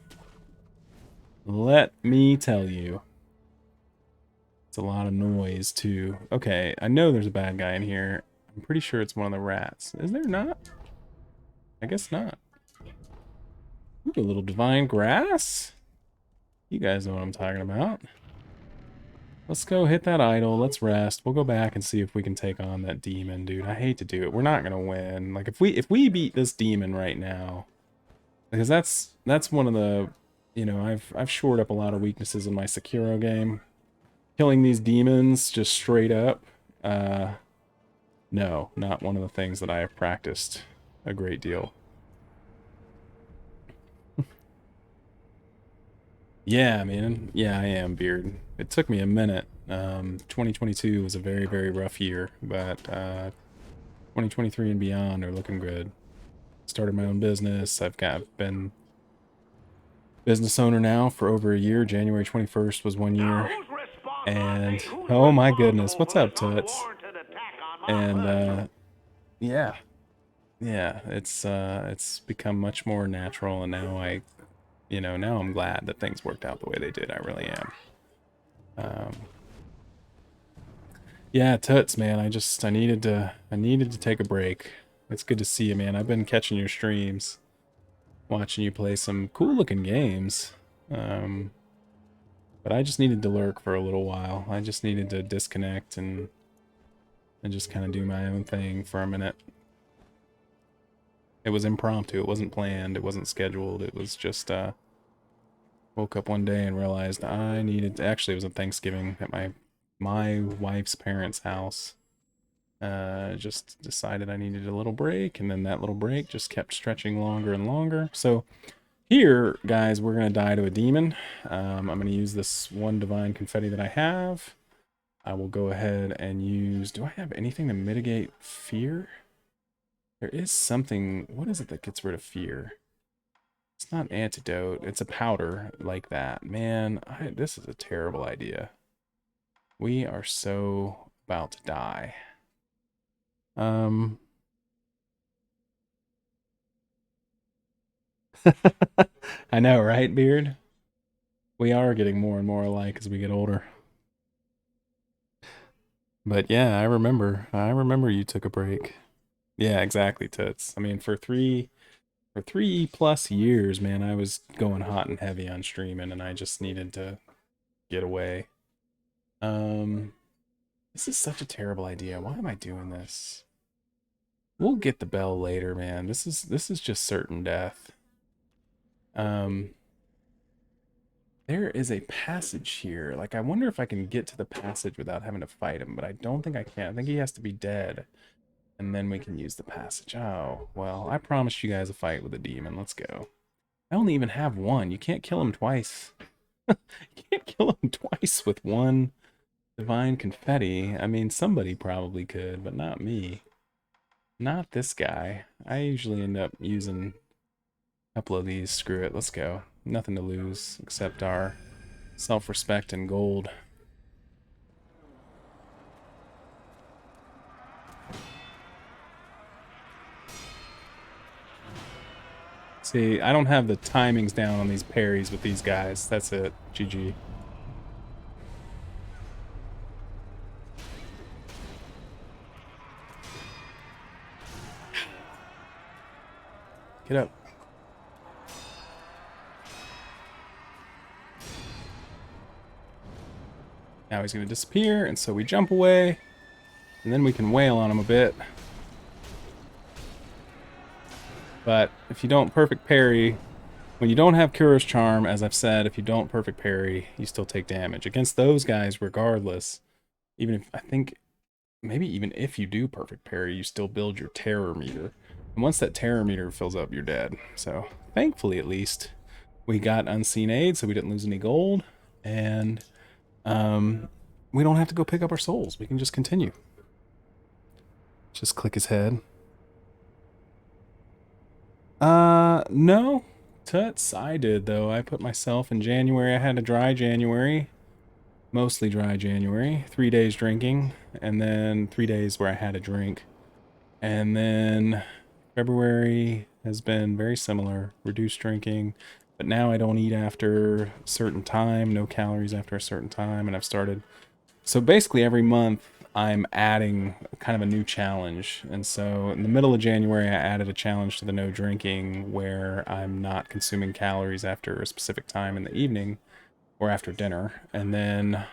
Let me tell you. It's a lot of noise, too. Okay, I know there's a bad guy in here. I'm pretty sure it's one of the rats. Is there not? I guess not. Ooh, a little divine grass? You guys know what I'm talking about. Let's go hit that idol. Let's rest. We'll go back and see if we can take on that demon, dude. I hate to do it. We're not gonna win. Like if we beat this demon right now, because that's one of the, you know, I've shored up a lot of weaknesses in my Sekiro game. Killing these demons just straight up, no, not one of the things that I have practiced a great deal. Yeah, man. Yeah, I am, Beard. It took me a minute. 2022 was a very, very rough year, but 2023 and beyond are looking good. Started my own business. Been business owner now for over a year. January 21st was 1 year. And oh my goodness, what's up, Toots? And yeah. Yeah, it's become much more natural, and now now I'm glad that things worked out the way they did. I really am. Yeah, Toots, man. I needed to take a break. It's good to see you, man. I've been catching your streams, watching you play some cool looking games. But I just needed to lurk for a little while. I just needed to disconnect and just kind of do my own thing for a minute. It was impromptu. It wasn't planned. It wasn't scheduled. It was just woke up one day and realized I needed to, actually it was at Thanksgiving at my wife's parents' house. Just decided I needed a little break, and then that little break just kept stretching longer and longer. So here, guys, we're gonna die to a demon. I'm gonna use this one divine confetti that I have. I will go ahead and use, do I have anything to mitigate fear? There is something, what is it that gets rid of fear? It's not antidote, it's a powder like that. Man, this is a terrible idea. We are so about to die. I know, right, Beard? We are getting more and more alike as we get older. But yeah, I remember you took a break. Yeah, exactly, Toots. I mean, for 3+ years, man, I was going hot and heavy on streaming, and I just needed to get away. This is such a terrible idea. Why am I doing this? We'll get the bell later, man. This is just certain death. There is a passage here. Like, I wonder if I can get to the passage without having to fight him, but I don't think I can. I think he has to be dead, and then we can use the passage. Oh, well, I promised you guys a fight with a demon. Let's go. I only even have one. You can't kill him twice. You can't kill him twice with one divine confetti. I mean, somebody probably could, but not me. Not this guy. I usually end up using a couple of these. Screw it. Let's go. Nothing to lose except our self-respect and gold. See, I don't have the timings down on these parries with these guys. That's it. GG. Get up. Now he's going to disappear, and so we jump away, and then we can wail on him a bit. But if you don't perfect parry, when you don't have Kuro's Charm, as I've said, if you don't perfect parry, you still take damage. Against those guys, regardless, even if, I think, maybe even if you do perfect parry, you still build your terror meter. And once that terror meter fills up, you're dead. So, thankfully at least, we got Unseen Aid, so we didn't lose any gold. And we don't have to go pick up our souls. We can just continue. Just click his head. No. Tuts, I did, though. I put myself in January. I had a dry January. Mostly dry January. 3 days drinking. And then 3 days where I had a drink. And then February has been very similar. Reduced drinking. But now I don't eat after a certain time. No calories after a certain time. And I've started... So basically every month I'm adding kind of a new challenge. And so in the middle of January, I added a challenge to the no drinking where I'm not consuming calories after a specific time in the evening or after dinner. And then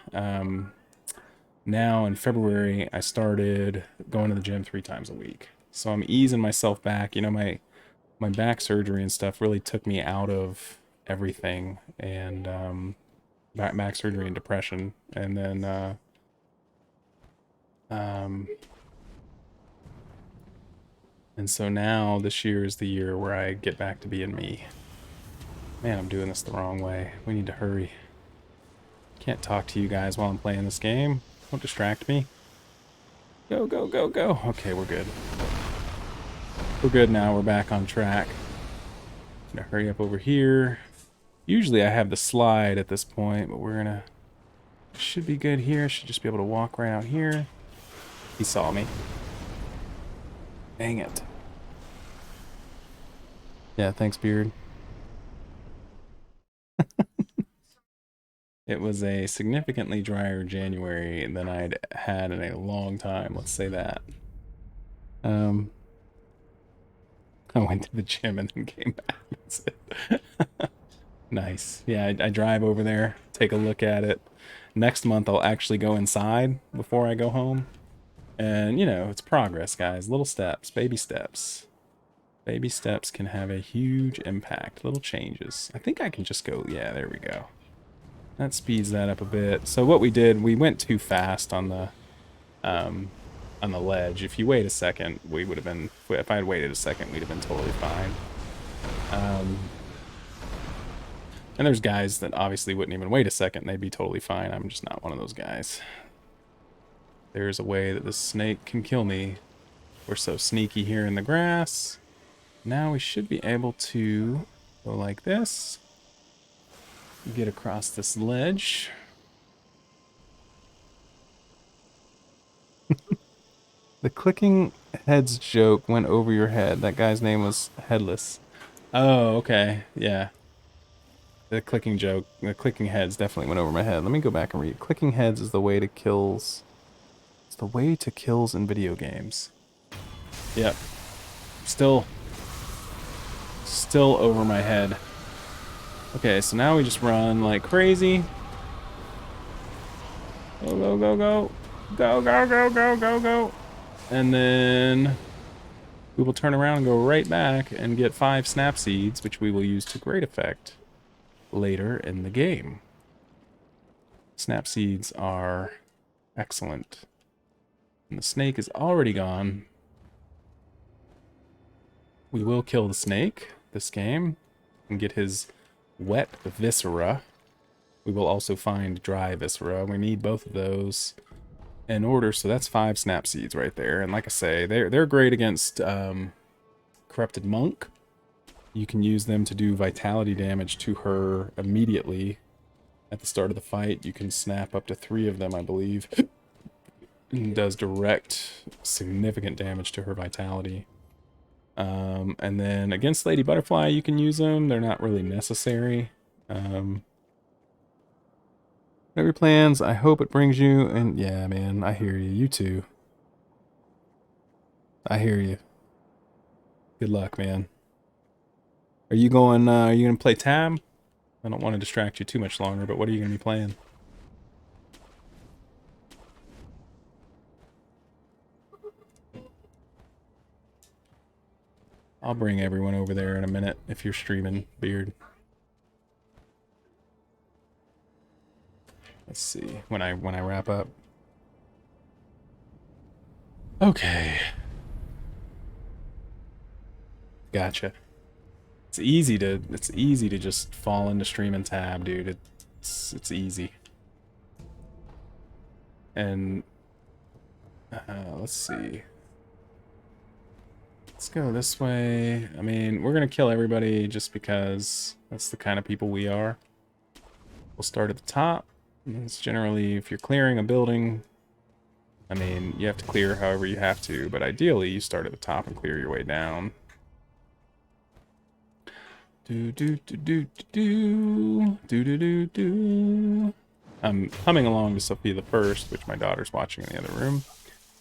now in February, I started going to the gym 3 times a week. So I'm easing myself back. You know, my back surgery and stuff really took me out of everything, and back surgery and depression. And then and so now this year is the year where I get back to being me. Man, I'm doing this the wrong way. We need to hurry. Can't talk to you guys while I'm playing this game. Don't distract me. Go, go, go, go. Okay, we're good. We're good now. We're back on track. Gonna hurry up over here. Usually I have the slide at this point, but we're gonna... Should be good here. Should just be able to walk right out here. He saw me. Dang it. Yeah, thanks, Beard. It was a significantly drier January than I'd had in a long time, let's say that. I went to the gym and then came back. That's it. Nice. Yeah, I drive over there, take a look at it. Next month I'll actually go inside before I go home. And, you know, it's progress, guys. Little steps, baby steps. Baby steps can have a huge impact. Little changes. I think I can just go, yeah, there we go. That speeds that up a bit. So what we did, we went too fast on the ledge. If you wait a second, we would have been, if I had waited a second, we'd have been totally fine. And there's guys that obviously wouldn't even wait a second. They'd be totally fine. I'm just not one of those guys. There's a way that this snake can kill me. We're so sneaky here in the grass. Now we should be able to go like this. Get across this ledge. The clicking heads joke went over your head. That guy's name was Headless. Oh, okay. Yeah. The clicking joke, the clicking heads definitely went over my head. Let me go back and read. Clicking heads is the way to kills. It's the way to kills in video games. Yep. Still over my head. Okay, so now we just run like crazy. Go, go, go, go. Go, go, go, go, go, go. And then we will turn around and go right back and get 5 snap seeds, which we will use to great effect later in the game. Snap seeds are excellent. And the snake is already gone. We will kill the snake this game and get his wet viscera. We will also find dry viscera. We need both of those in order. So that's 5 snap seeds right there. And like I say, they're great against corrupted monk. You can use them to do vitality damage to her immediately at the start of the fight. You can snap up to 3 of them, I believe. It does direct significant damage to her vitality. And then against Lady Butterfly, you can use them. They're not really necessary. Whatever your plans, I hope it brings you. And yeah, man, I hear you. You too. I hear you. Good luck, man. Are you going to play tab? I don't want to distract you too much longer, but what are you going to be playing? I'll bring everyone over there in a minute if you're streaming, Beard. Let's see when I wrap up. Okay. Gotcha. It's easy to just fall into stream and tab, dude. It's easy. And let's see. Let's go this way. I mean, we're gonna kill everybody just because that's the kind of people we are. We'll start at the top. It's generally, if you're clearing a building, I mean, you have to clear however you have to, but ideally you start at the top and clear your way down. I'm humming along to Sophia the First, which my daughter's watching in the other room.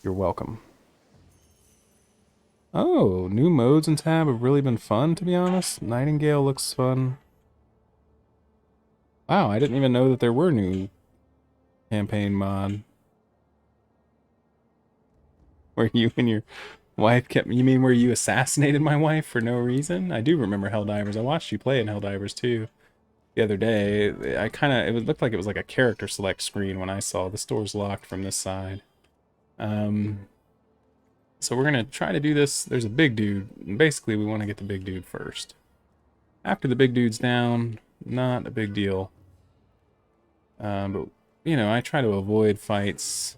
You're welcome. Oh, new modes in tab have really been fun, to be honest. Nightingale looks fun. Wow, I didn't even know that there were new campaign mod. Where you and your wife kept... You mean where you assassinated my wife for no reason? I do remember Helldivers. I watched you play in Helldivers too the other day. It looked like it was like a character select screen when I saw this door's locked from this side. So we're gonna try to do this. There's a big dude. Basically, we want to get the big dude first. After the big dude's down, not a big deal. But you know, I try to avoid fights.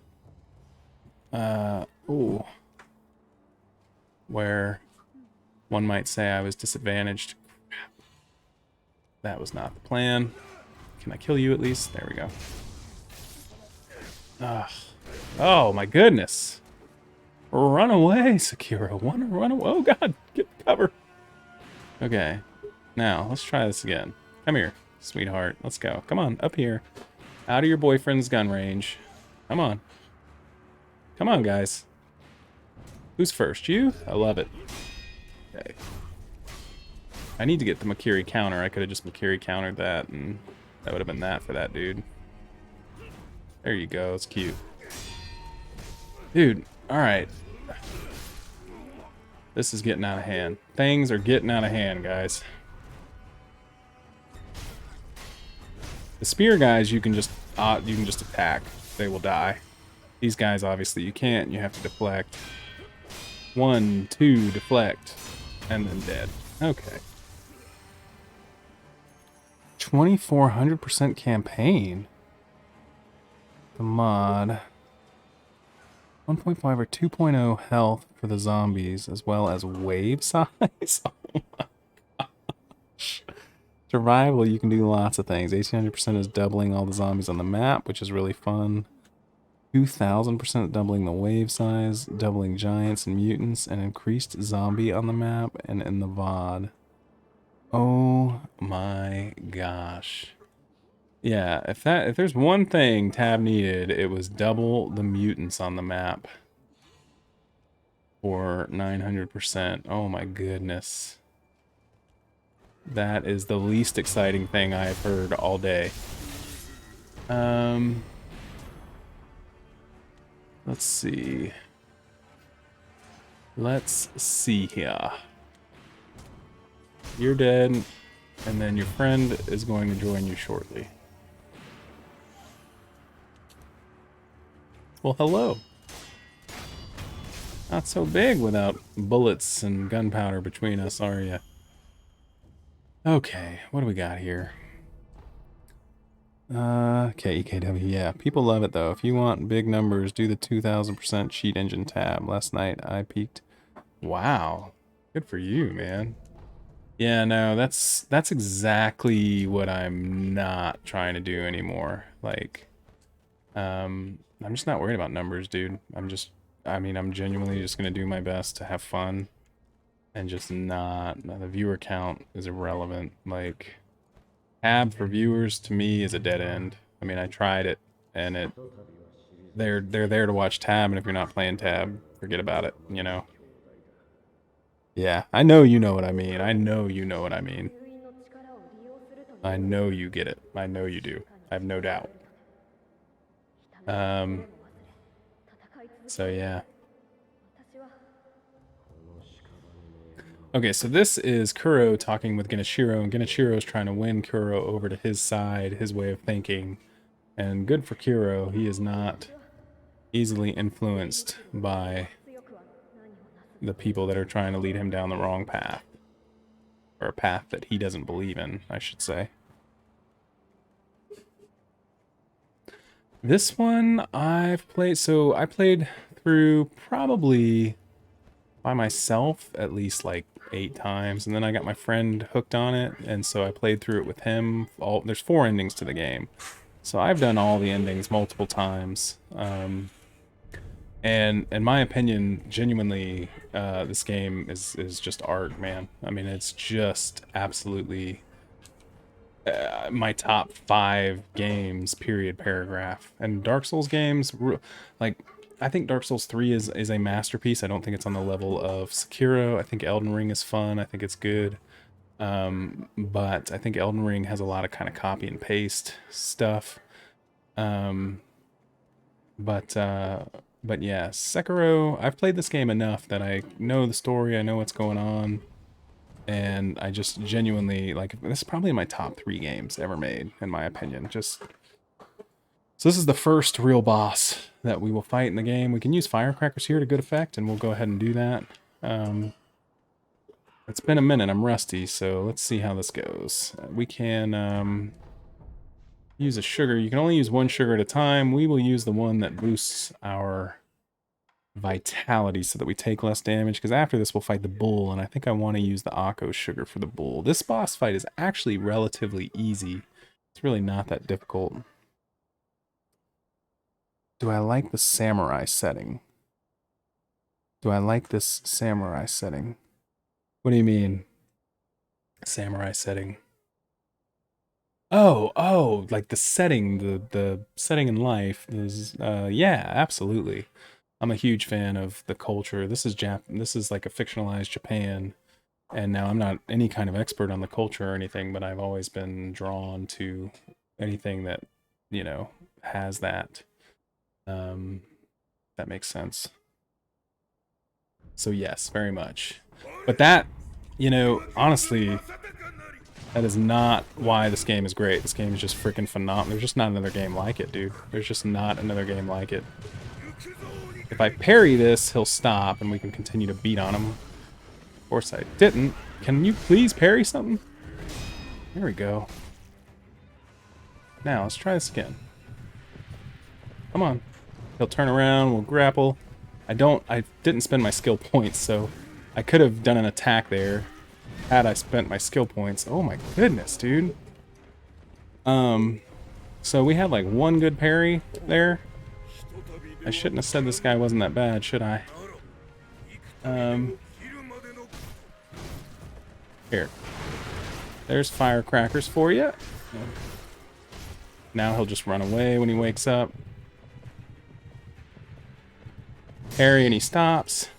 Where one might say I was disadvantaged. Crap. That was not the plan. Can I kill you at least? There we go. Oh my goodness. Run away, Sekiro. Run away. Oh god, get cover. Okay. Now, let's try this again. Come here, sweetheart. Let's go. Come on, up here. Out of your boyfriend's gun range. Come on. Come on, guys. Who's first? You? I love it. Okay. I need to get the Makiri counter. I could have just Makiri countered that, and that would have been that for that dude. There you go. It's cute. Dude, alright. This is getting out of hand. Things are getting out of hand, guys. The spear guys, you can just attack. They will die. These guys, obviously, you can't. You have to deflect. 1, 2, deflect, and then dead. Okay. 2400% campaign. The mod. 1.5 or 2.0 health for the zombies, as well as wave size. Oh my gosh. Survival, you can do lots of things. 1800% is doubling all the zombies on the map, which is really fun. 2000% doubling the wave size, doubling giants and mutants, and increased zombie on the map and in the VOD. Oh my gosh. Yeah, if there's one thing Tab needed, it was double the mutants on the map for 900%. Oh my goodness. That is the least exciting thing I've heard all day. Let's see. Let's see here. You're dead, and then your friend is going to join you shortly. Well, hello. Not so big without bullets and gunpowder between us, are you? Okay, what do we got here? Okay, EKW. Yeah, people love it though. If you want big numbers, do the 2000% cheat engine tab. Last night I peaked. Wow, good for you, man. Yeah, no, that's exactly what I'm not trying to do anymore. Like, I'm just not worried about numbers, dude. I mean, I'm genuinely just gonna do my best to have fun and just not. The viewer count is irrelevant. Like, tab for viewers to me is a dead end. I mean, I tried it, and they're there to watch tab, and if you're not playing tab, forget about it. You know. Yeah, I know you know what I mean. I know you know what I mean. I know you get it. I know you do. I have no doubt. Um. So yeah. Okay, so this is Kuro talking with Genichiro, and Genichiro is trying to win Kuro over to his side, his way of thinking. And good for Kuro, he is not easily influenced by the people that are trying to lead him down the wrong path. Or a path that he doesn't believe in, I should say. This one I've played, so I played through probably by myself at least like 8 times, and then I got my friend hooked on it, and so I played through it with him. There's 4 endings to the game, so I've done all the endings multiple times. And in my opinion, genuinely, this game is just art, man. I mean, it's just absolutely my top 5 games, period, paragraph. And Dark Souls games, like, I think Dark Souls 3 is a masterpiece. I don't think it's on the level of Sekiro. I think Elden Ring is fun. I think it's good. But I think Elden Ring has a lot of kind of copy and paste stuff. But yeah, Sekiro, I've played this game enough that I know the story, I know what's going on. And I just genuinely, like, this is probably my top 3 games ever made, in my opinion. So this is the first real boss that we will fight in the game. We can use firecrackers here to good effect, and we'll go ahead and do that. It's been a minute, I'm rusty, so let's see how this goes. We can use a sugar. You can only use 1 sugar at a time. We will use the one that boosts our vitality so that we take less damage, because after this we'll fight the bull, and I think I want to use the Akko sugar for the bull. This boss fight is actually relatively easy. It's really not that difficult. Do I like the samurai setting? Do I like this samurai setting? What do you mean? Samurai setting. Oh, like the setting, the setting in life is yeah, absolutely. I'm a huge fan of the culture. This is like a fictionalized Japan, and now I'm not any kind of expert on the culture or anything, but I've always been drawn to anything that, you know, has that. That makes sense. So yes, very much. But that, you know, honestly, that is not why this game is great. This game is just freaking phenomenal. There's just not another game like it, dude. There's just not another game like it. If I parry this, he'll stop, and we can continue to beat on him. Of course I didn't. Can you please parry something? There we go. Now, let's try this again. Come on. He'll turn around, we'll grapple. I didn't spend my skill points, so I could have done an attack there had I spent my skill points. Oh my goodness, dude. So we had like 1 good parry there. I shouldn't have said this guy wasn't that bad, should I? Here. There's firecrackers for you. Now he'll just run away when he wakes up. Parry and he stops.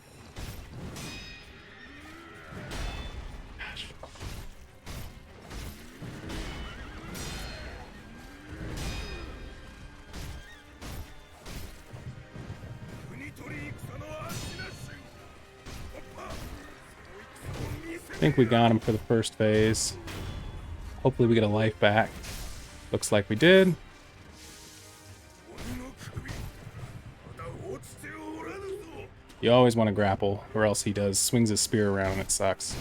Gosh. I think we got him for the first phase. Hopefully we get a life back. Looks like we did. You always want to grapple, or else he swings his spear around and it sucks.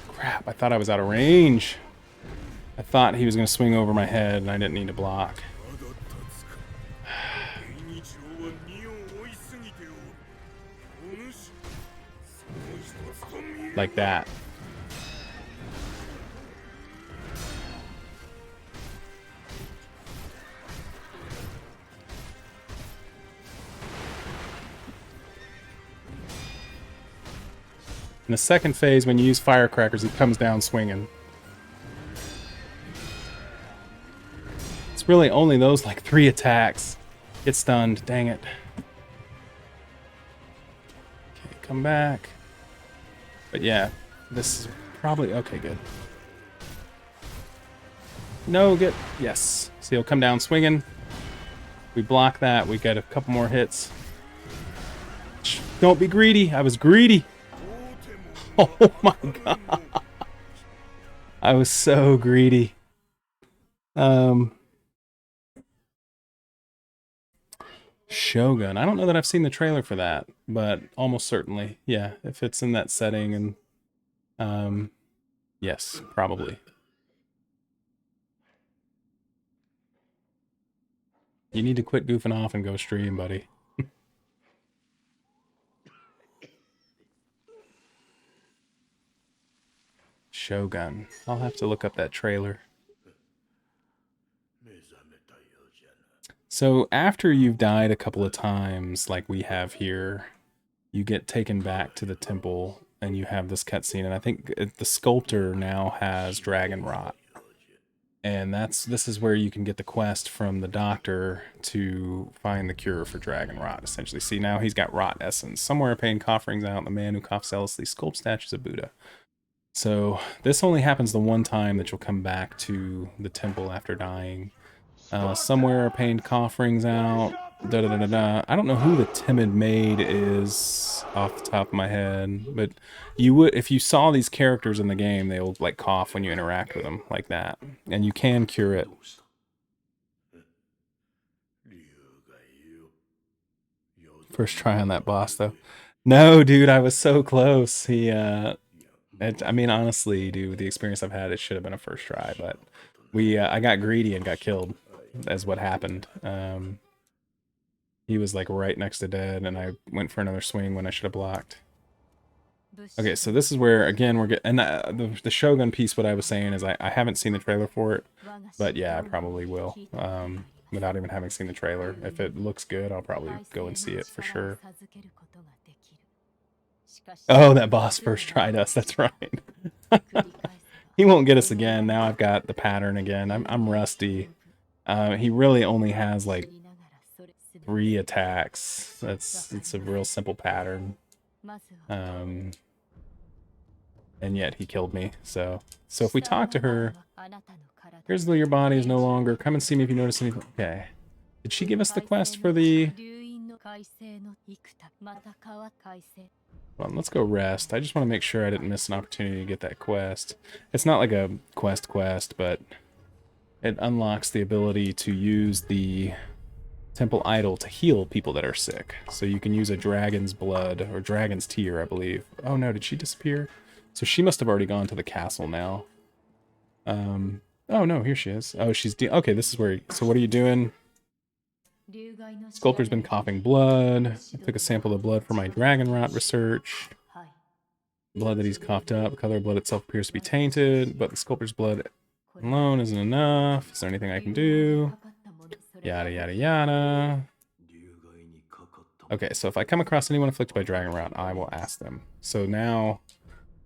Crap, I thought I was out of range. I thought he was going to swing over my head and I didn't need to block. Like that. In the second phase, when you use firecrackers, he comes down swinging. It's really only those like 3 attacks. Get stunned, dang it. Okay, come back. But yeah, this is probably, okay, good. No, get, yes. So he'll come down swinging. We block that, we get a couple more hits. Don't be greedy, I was greedy. Oh my god. I was so greedy. Shogun. I don't know that I've seen the trailer for that, but almost certainly. Yeah, if it's in that setting and yes, probably. You need to quit goofing off and go stream, buddy. Shogun. I'll have to look up that trailer. So after you've died a couple of times, like we have here, you get taken back to the temple and you have this cutscene. And I think the sculptor now has dragon rot. And this is where you can get the quest from the doctor to find the cure for dragon rot, essentially. See, now he's got rot essence. Somewhere paying offerings out, the man who coughs zealously sculpts statues of Buddha. So this only happens the one time that you'll come back to the temple after dying. Somewhere pained cough rings out. Da da da da da. I don't know who the timid maid is off the top of my head, but you would, if you saw these characters in the game, they'll like cough when you interact with them like that, and you can cure it. First try on that boss though. No, dude, I was so close. I mean, honestly, dude, with the experience I've had, it should have been a first try, but I got greedy and got killed. That's what happened. He was like right next to dead, and I went for another swing when I should have blocked. Okay, so this is where, again, we're getting, and the Shogun piece, what I was saying is I haven't seen the trailer for it, but yeah, I probably will, without even having seen the trailer. If it looks good, I'll probably go and see it for sure. Oh, that boss first tried us, that's right. He won't get us again. Now I've got the pattern again. I'm rusty. He really only has like 3 attacks. It's a real simple pattern. And yet he killed me. So if we talk to her, here's your body is no longer. Come and see me if you notice anything. Okay. Did she give us the quest for the? Well, let's go rest. I just want to make sure I didn't miss an opportunity to get that quest. It's not like a quest, but it unlocks the ability to use the temple idol to heal people that are sick. So you can use a dragon's blood, or dragon's tear, I believe. Oh no, did she disappear? So she must have already gone to the castle now. Oh no, here she is. Oh, she's okay, this is where, so what are you doing? Sculptor's been coughing blood. I took a sample of blood for my dragon rot research. Blood that he's coughed up. The color of blood itself appears to be tainted, but the sculptor's blood alone isn't enough. Is there anything I can do? Yada yada yada. Okay, so if I come across anyone afflicted by dragon rot, I will ask them. So now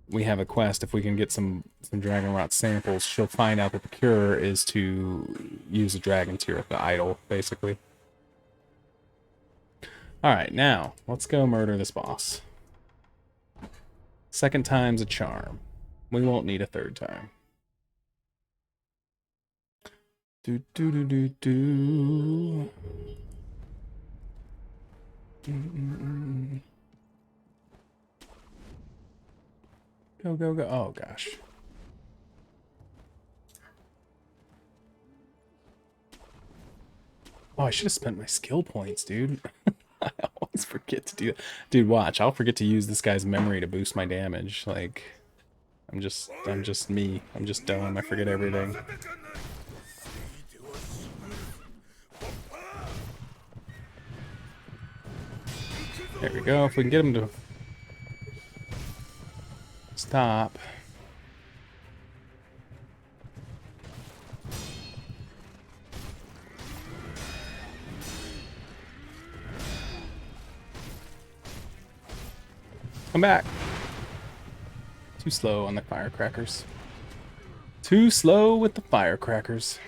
we have a quest. If we can get some dragon rot samples, she'll find out that the cure is to use a dragon tear, the idol, basically. Alright, now, let's go murder this boss. Second time's a charm. We won't need a third time. Do do do do do. Go go go! Oh gosh. Oh, I should have spent my skill points, dude. I always forget to do that. Dude, watch. I'll forget to use this guy's memory to boost my damage. Like, I'm just me. I'm just dumb. I forget everything. There we go. If we can get him to stop. Come back. Too slow on the firecrackers. Too slow with the firecrackers.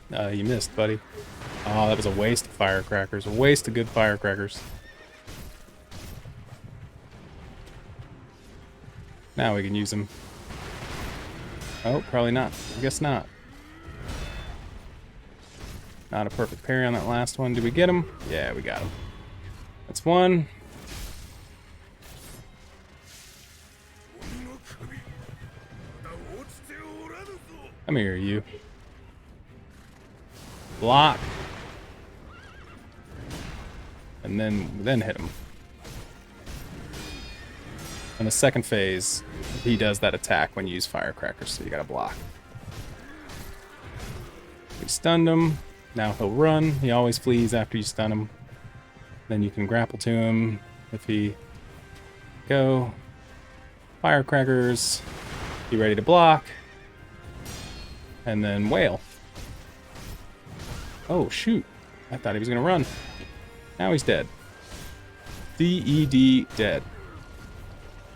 You missed, buddy. Oh, that was a waste of firecrackers. A waste of good firecrackers. Now we can use them. Oh, probably not. I guess not. Not a perfect parry on that last one. Did we get him? Yeah, we got him. That's one. Come here, you. Block. And then hit him. In the second phase, he does that attack when you use firecrackers, so you gotta block. We stunned him. Now he'll run. He always flees after you stun him. Then you can grapple to him if he go. Firecrackers. Be ready to block. And then wail. Oh, shoot. I thought he was going to run. Now he's dead. DED, dead.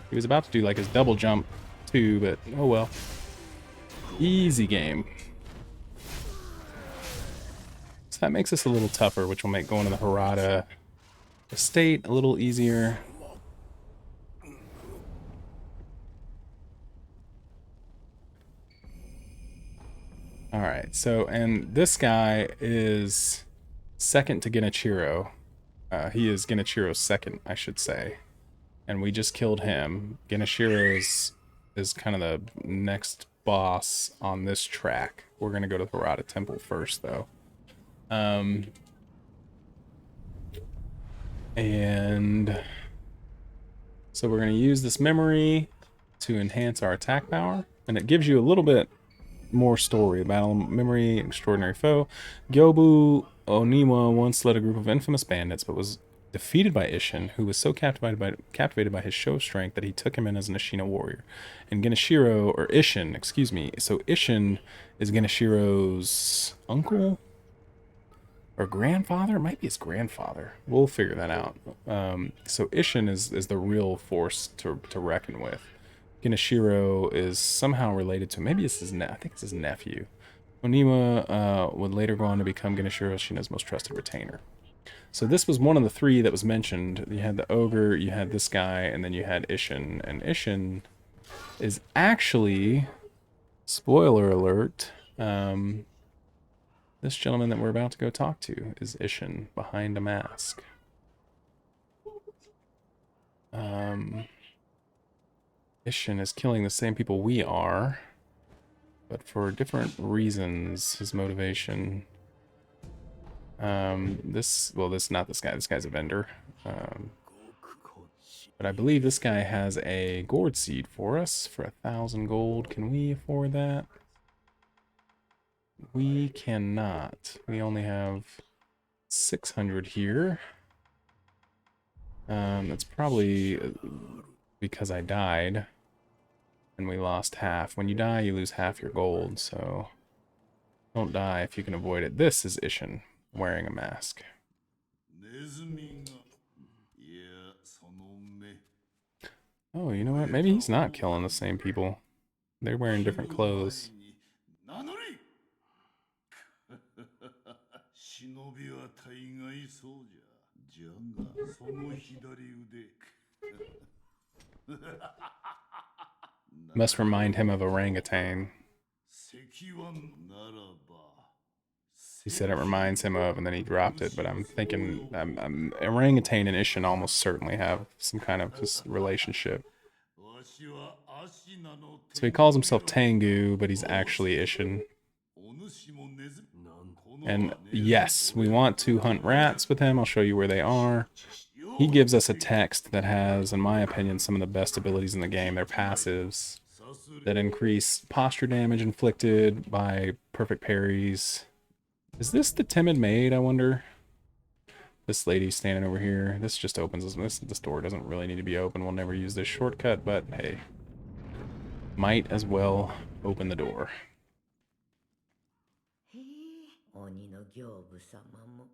He was about to do like his double jump too, but oh well. Easy game. So that makes us a little tougher, which will make going to the Harada estate a little easier. Alright, so, and this guy is second to Genichiro. He is Genichiro's second, I should say. And we just killed him. Genichiro is kind of the next boss on this track. We're going to go to the Harada Temple first, though. And so we're going to use this memory to enhance our attack power. And it gives you a little bit more story. Battle memory, extraordinary foe. Gyobu Oniwa once led a group of infamous bandits, but was defeated by Isshin, who was so captivated by his show of strength that he took him in as an Ashina warrior. And Genichiro, or Isshin, excuse me. So Isshin is Genichiro's uncle? Or grandfather? It might be his grandfather. We'll figure that out. So Isshin is the real force to reckon with. Genichiro is somehow related to, maybe it's I think it's his nephew. Oniwa would later go on to become Genichiro Shina's most trusted retainer. So this was one of the three that was mentioned. You had the ogre, you had this guy, and then you had Isshin. And Isshin is actually, spoiler alert, this gentleman that we're about to go talk to is Isshin behind a mask. Isshin is killing the same people we are, but for different reasons. His motivation. This not this guy. This guy's a vendor. But I believe this guy has a gourd seed for us for 1,000 gold. Can we afford that? We cannot. We only have 600 here. That's probably because I died and we lost half. When you die, you lose half your gold, so don't die if you can avoid it. This is Isshin wearing a mask. Oh, you know what? Maybe he's not killing the same people. They're wearing different clothes. Must remind him of orangutan. He said it reminds him of, and then he dropped it, but I'm thinking orangutan and Isshin almost certainly have some kind of this relationship. So he calls himself Tengu, but he's actually Isshin. And yes, we want to hunt rats with him. I'll show you where they are. he gives us a text that has, in my opinion, some of the best abilities in the game. They're passives that increase posture damage inflicted by perfect parries. Is this the timid maid, I wonder? This lady standing over here. This just opens this door doesn't really need to be open. We'll never use this shortcut, but hey. Might as well open the door. へえ鬼の行部様も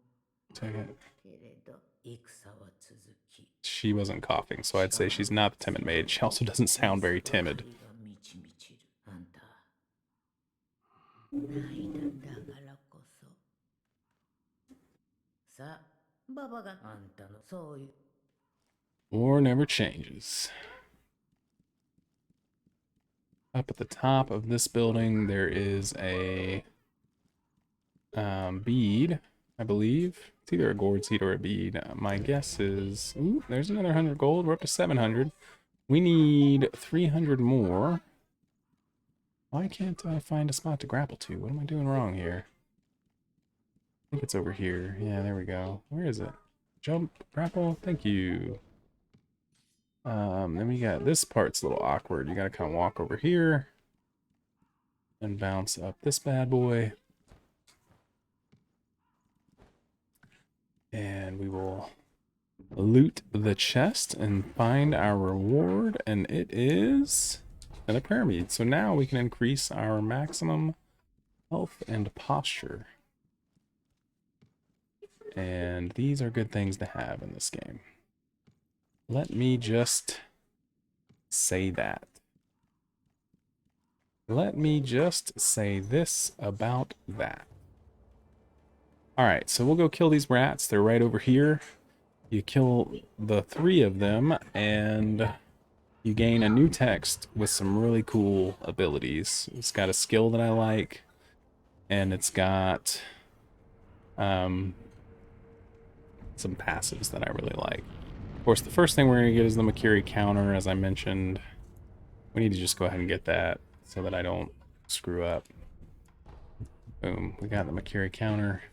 Take it. けれど戦は続き She wasn't coughing, so I'd say she's not the timid maid. She also doesn't sound very timid. が満ち満ちるあんたないのだからこそさあババがあんたのそういう War never changes. Up at the top of this building, there is a bead, I believe. It's either a gourd seed or a bead. My guess is... Ooh, there's another 100 gold. We're up to 700. We need 300 more. Why can't I find a spot to grapple to? What am I doing wrong here? I think it's over here. Yeah, there we go. Where is it? Jump, grapple, thank you. Then we got this part's a little awkward. You gotta kind of walk over here and bounce up this bad boy. And we will loot the chest and find our reward, and it is another prayer mead. So now we can increase our maximum health and posture. And these are good things to have in this game. Let me just say that. Let me just say this about that. Alright, so we'll go kill these rats. They're right over here. You kill the 3 of them, and you gain a new text with some really cool abilities. It's got a skill that I like, and it's got some passives that I really like. Of course, the first thing we're going to get is the Makiri counter, as I mentioned. We need to just go ahead and get that so that I don't screw up. Boom, we got the Makiri counter.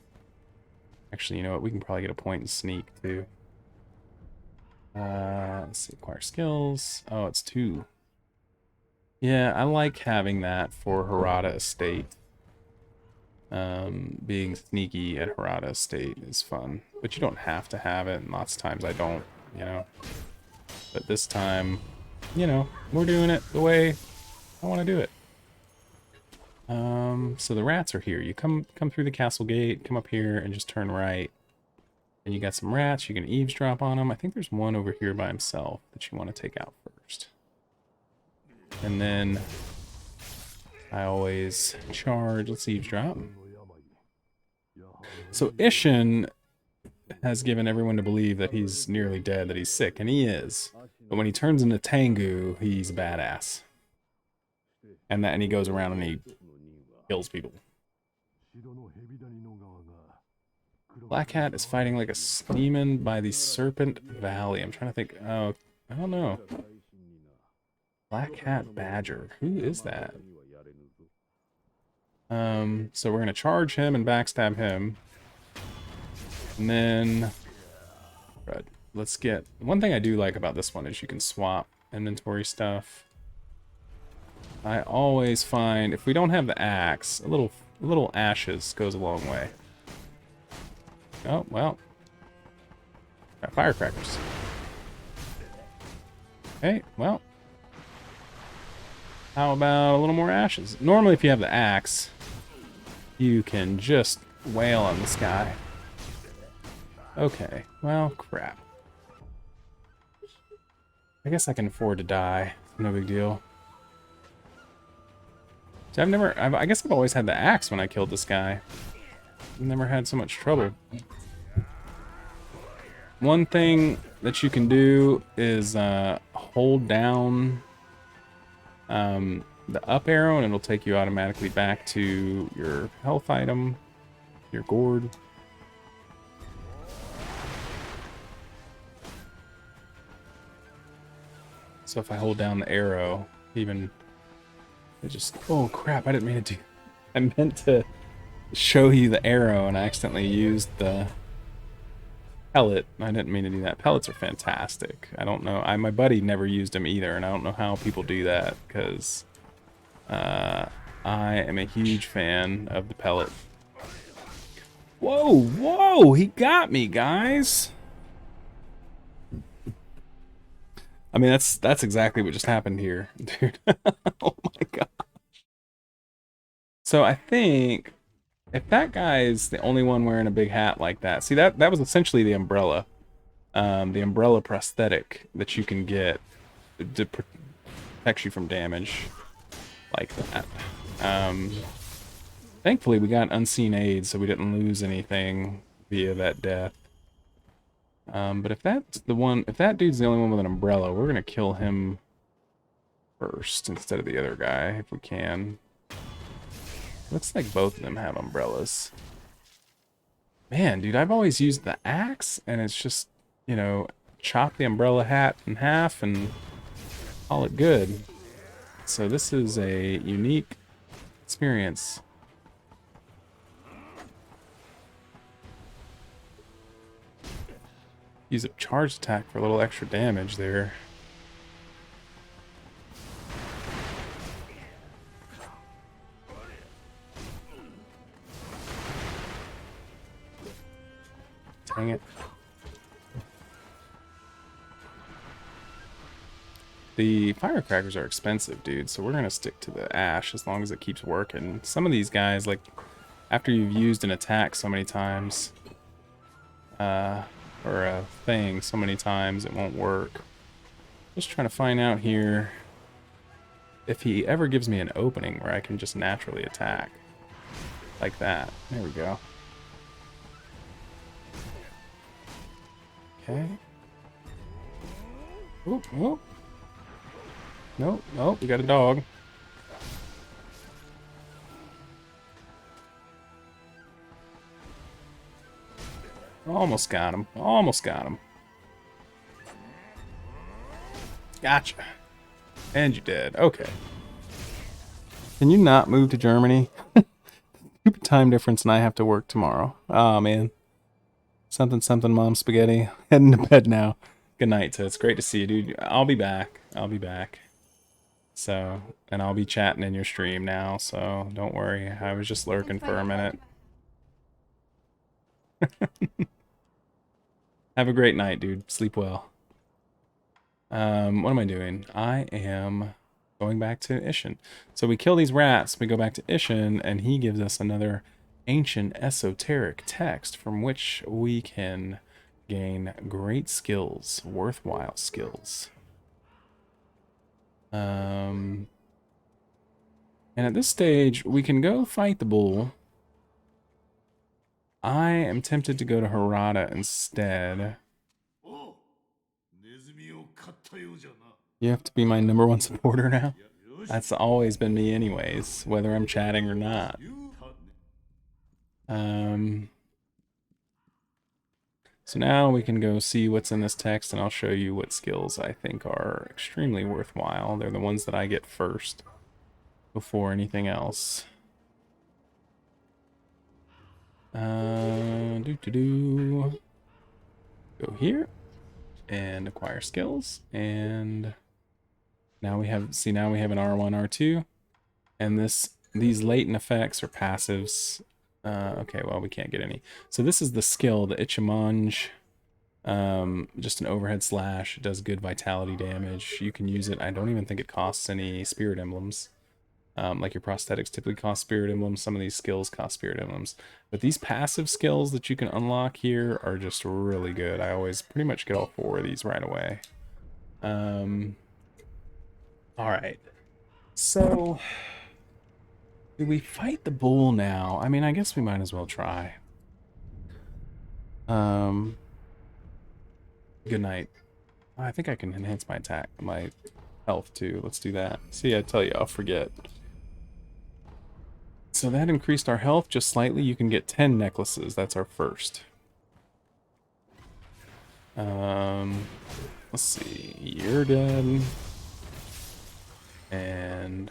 Actually, you know what? We can probably get a point and sneak, too. Let's see, acquire skills. Oh, it's 2. Yeah, I like having that for Harada Estate. Being sneaky at Harada Estate is fun. But you don't have to have it, and lots of times I don't. You know, but this time, you know, we're doing it the way I want to do it. So the rats are here. You come through the castle gate, come up here, and just turn right. And you got some rats. You can eavesdrop on them. I think there's one over here by himself that you want to take out first. And then I always charge. Let's eavesdrop. So Ishin has given everyone to believe that he's nearly dead, that he's sick, and he is. But when he turns into Tengu, he's a badass. And he goes around and he kills people. Black Hat is fighting like a demon by the Serpent Valley. I'm trying to think. Oh, I don't know. Black Hat Badger. Who is that? So we're going to charge him and backstab him. And then, let's get... One thing I do like about this one is you can swap inventory stuff. I always find, if we don't have the axe, a little ashes goes a long way. Oh, well. Got firecrackers. Okay, well. How about a little more ashes? Normally, if you have the axe, you can just wail on this guy. Okay, well, crap. I guess I can afford to die. No big deal. So I guess I've always had the axe when I killed this guy. I've never had so much trouble. One thing that you can do is hold down the up arrow, and it'll take you automatically back to your health item, your gourd. So if I hold down the arrow, even it just... Oh crap, I didn't mean to do... I meant to show you the arrow and I accidentally used the pellet. I didn't mean to do that. Pellets are fantastic. I don't know. My buddy never used them either, and I don't know how people do that because I am a huge fan of the pellet. Whoa, whoa! He got me, guys. I mean, that's exactly what just happened here, dude. Oh my god. So I think if that guy is the only one wearing a big hat like that, see that was essentially the umbrella prosthetic that you can get to protect you from damage like that. Thankfully we got unseen aid, so we didn't lose anything via that death. But if that's the one, if that dude's the only one with an umbrella, we're gonna kill him first instead of the other guy if we can. Looks like both of them have umbrellas. Man, dude, I've always used the axe, and it's just, you know, chop the umbrella hat in half and call it good. So this is a unique experience. Use a charge attack for a little extra damage there. Dang it. The firecrackers are expensive, dude, so we're gonna stick to the ash as long as it keeps working. Some of these guys, like, after you've used an attack so many times, or a thing so many times, it won't work. Just trying to find out here if he ever gives me an opening where I can just naturally attack. Like that. There we go. Okay. Oop, oop. Nope, nope, we got a dog. Almost got him. Almost got him. Gotcha. And you did. Okay. Can you not move to Germany? Stupid time difference and I have to work tomorrow. Oh, man. Something, something, Mom Spaghetti. Heading to bed now. Good night, so it's great to see you, dude. I'll be back. I'll be back. So, and I'll be chatting in your stream now, so don't worry. I was just lurking for a minute. Have a great night, dude. Sleep well. What am I doing? I am going back to Ishin. So we kill these rats, we go back to Ishin, and he gives us another ancient esoteric text from which we can gain great skills, worthwhile skills. And at this stage, we can go fight the bull. I am tempted to go to Harada instead. You have to be my #1 supporter now? That's always been me anyways, whether I'm chatting or not. So now we can go see what's in this text, and I'll show you what skills I think are extremely worthwhile. They're the ones that I get first, before anything else. Go here and acquire skills, and now we have, see, now we have an R1, R2, and these latent effects or passives. Okay, well, we can't get any. So this is the skill, the Ichimonge. Just an overhead slash. It does good vitality damage. You can use it. I don't even think it costs any spirit emblems. Like your prosthetics typically cost spirit emblems. Some of these skills cost spirit emblems. But these passive skills that you can unlock here are just really good. I always pretty much get all 4 of these right away. Alright. So, do we fight the bull now? I mean, I guess we might as well try. Good night. I think I can enhance my attack, my health too. Let's do that. See, I tell you, I'll forget. So that increased our health just slightly. You can get 10 necklaces. That's our first. Let's see. You're dead. And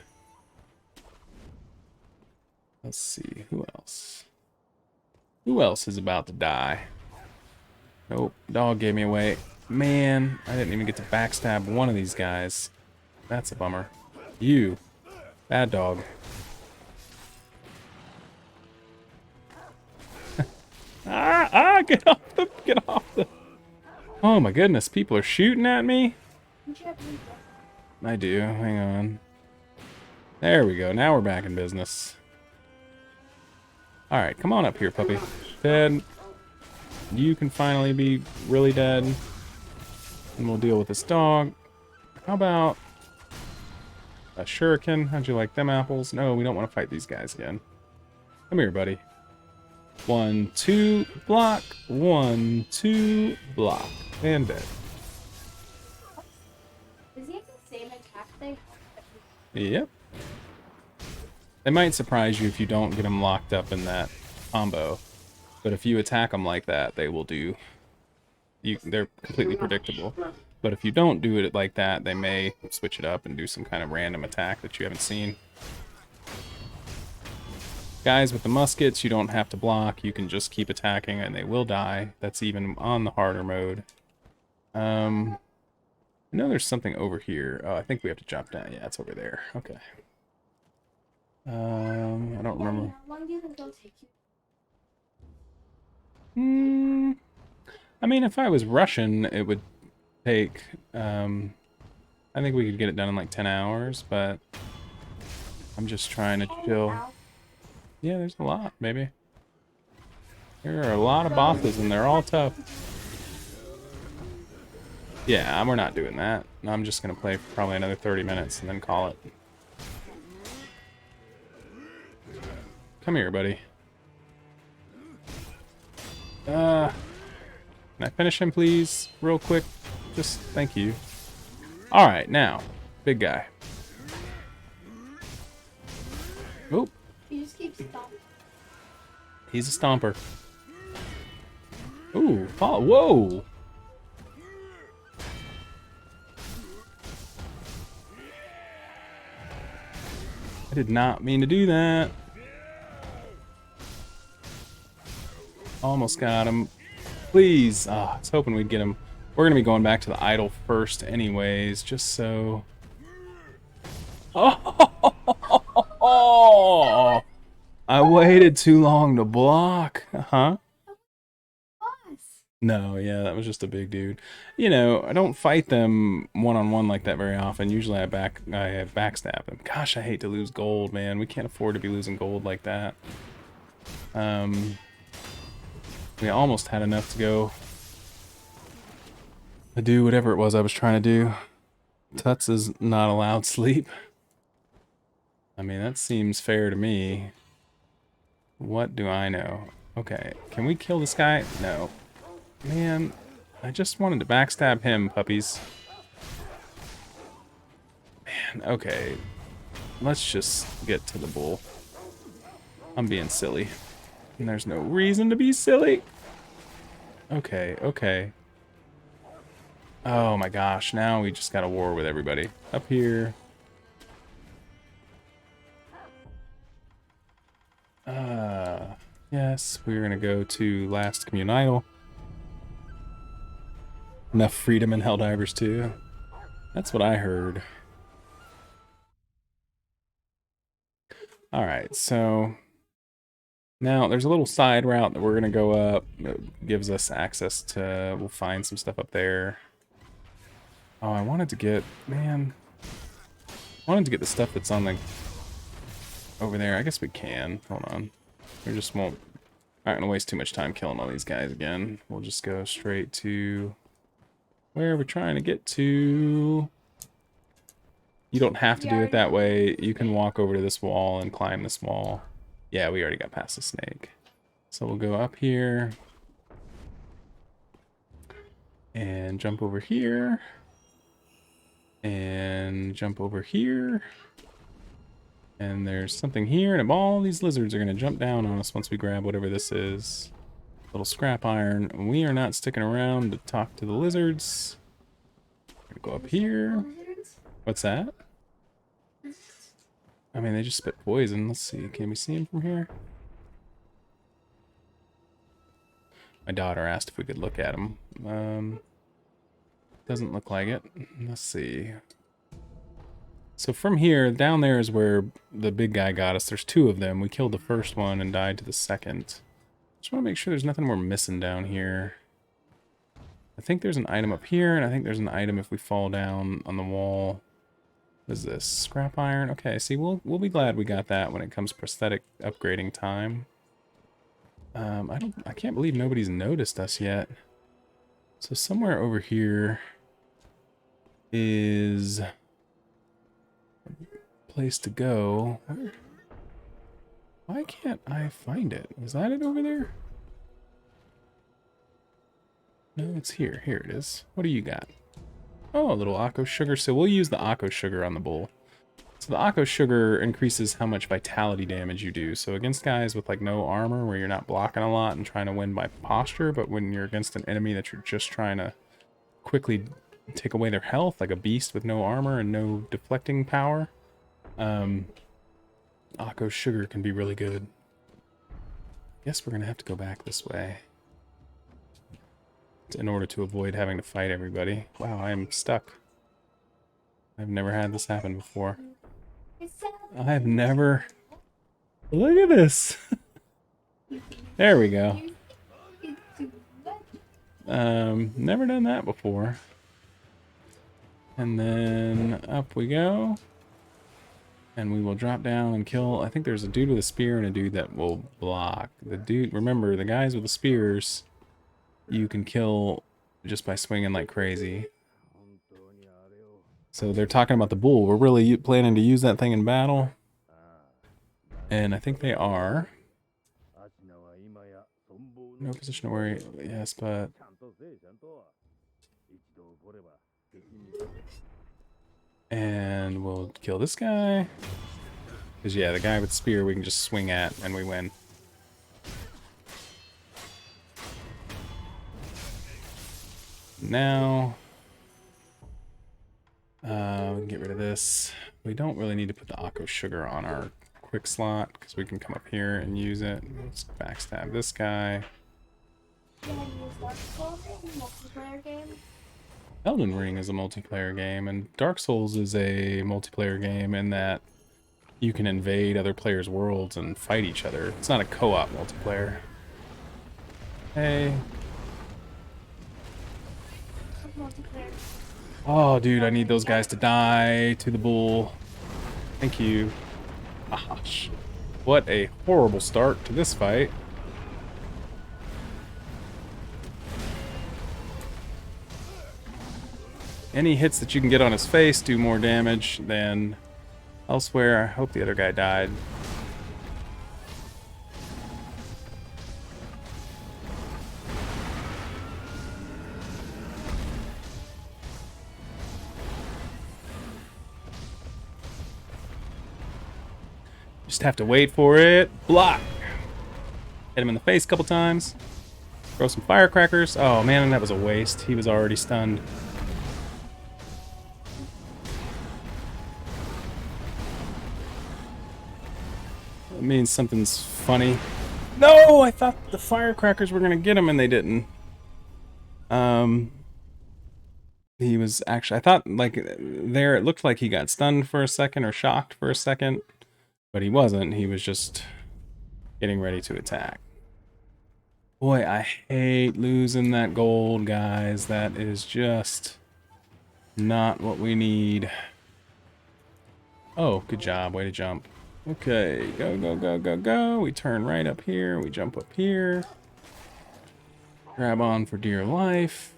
let's see. Who else? Who else is about to die? Nope, dog gave me away. Man, I didn't even get to backstab one of these guys. That's a bummer. You, bad dog. Get off the. Oh my goodness, people are shooting at me. I do, hang on. There we go, now we're back in business. Alright, come on up here, puppy. Dead. You can finally be really dead. And we'll deal with this dog. How about a shuriken? How'd you like them apples? No, we don't want to fight these guys again. Come here, buddy. 1, 2, block. 1, 2, block. And dead. Does he have the same attack thing? Yep. They might surprise you if you don't get them locked up in that combo. But if you attack them like that, they will do... they're completely predictable. But if you don't do it like that, they may switch it up and do some kind of random attack that you haven't seen. Guys with the muskets, you don't have to block. You can just keep attacking and they will die. That's even on the harder mode. I know there's something over here. Oh, I think we have to jump down. Yeah, it's over there. Okay. I don't remember. How long do you think it'll take you? I mean, if I was Russian, it would take, I think we could get it done in like 10 hours, but I'm just trying to chill. Yeah, there's a lot, maybe. There are a lot of bosses, and they're all tough. Yeah, we're not doing that. I'm just going to play for probably another 30 minutes and then call it. Come here, buddy. Can I finish him, please? Real quick. Just thank you. Alright, now. Big guy. Oop. You just keep stopping. He's a stomper. Ooh, fall. Whoa! I did not mean to do that. Almost got him. Please. I was hoping we'd get him. We're going to be going back to the idol first anyways, just so... Oh! I waited too long to block. Huh? No, yeah, that was just a big dude. You know, I don't fight them one-on-one like that very often. Usually I backstab them. Gosh, I hate to lose gold, man. We can't afford to be losing gold like that. We almost had enough to go to do whatever it was I was trying to do. Tuts is not allowed sleep. I mean, that seems fair to me. What do I know? Okay, can we kill this guy? No. Man, I just wanted to backstab him, puppies. Man, okay. Let's just get to the bull. I'm being silly. And there's no reason to be silly. Okay, okay. Oh my gosh, now we just got a war with everybody. Up here. Yes, we're gonna go to Last Commune Idol. Enough freedom in Helldivers too. That's what I heard. Alright, so now there's a little side route that we're gonna go up. It gives us access to, we'll find some stuff up there. Oh, I wanted to get, man, I wanted to get the stuff that's on the, over there. I guess we can. Hold on. We just won't, not gonna waste too much time killing all these guys again. We'll just go straight to where we're trying to get to. You don't have to do it that way. You can walk over to this wall and climb this wall. Yeah, we already got past the snake. So we'll go up here. And jump over here. And jump over here. And there's something here, and all these lizards are going to jump down on us once we grab whatever this is. Little scrap iron. We are not sticking around to talk to the lizards. Go up here. What's that? I mean, they just spit poison. Let's see. Can we see them from here? My daughter asked if we could look at them. Doesn't look like it. Let's see. So from here, down there is where the big guy got us. There's 2 of them. We killed the first one and died to the second. Just want to make sure there's nothing we're missing down here. I think there's an item up here, and I think there's an item if we fall down on the wall. What is this? Scrap iron? Okay, see, we'll be glad we got that when it comes prosthetic upgrading time. I can't believe nobody's noticed us yet. So somewhere over here is a place to go. Why can't I find it? Is that it over there? No, it's here. Here it is. What do you got? Oh, a little Akko sugar. So we'll use the Akko sugar on the bull. So the Akko sugar increases how much vitality damage you do. So against guys with like no armor, where you're not blocking a lot and trying to win by posture, but when you're against an enemy that you're just trying to quickly take away their health, like a beast with no armor and no deflecting power, Akko sugar can be really good. Guess we're gonna have to go back this way in order to avoid having to fight everybody. Wow, I am stuck. I've never had this happen before. I've never... Look at this! There we go. Never done that before. And then up we go. And we will drop down and kill... I think there's a dude with a spear and a dude that will block. The dude... Remember, the guys with the spears, you can kill just by swinging like crazy. So they're talking about the bull. We're really planning to use that thing in battle. And I think they are. No position to worry. Yes, but... And we'll kill this guy. Because, yeah, the guy with the spear we can just swing at and we win. Now... we can get rid of this. We don't really need to put the Akko sugar on our quick slot because we can come up here and use it. Let's backstab this guy. Multiplayer game. Elden Ring is a multiplayer game, and Dark Souls is a multiplayer game in that you can invade other players' worlds and fight each other. It's not a co-op multiplayer. Hey. Multiplayer. Oh, dude, I need those guys to die to the bull. Thank you. Gosh. What a horrible start to this fight. Any hits that you can get on his face do more damage than elsewhere. I hope the other guy died. Just have to wait for it. Block. Hit him in the face a couple times. Throw some firecrackers. Oh man, that was a waste. He was already stunned. That means something's funny. No, I thought the firecrackers were gonna get him and they didn't. He was actually, I thought like there it looked like he got stunned for a second or shocked for a second. But he wasn't. He was just getting ready to attack. Boy, I hate losing that gold, guys. That is just not what we need. Oh, good job. Way to jump. Okay, go, go, go, go, go. We turn right up here. We jump up here. Grab on for dear life.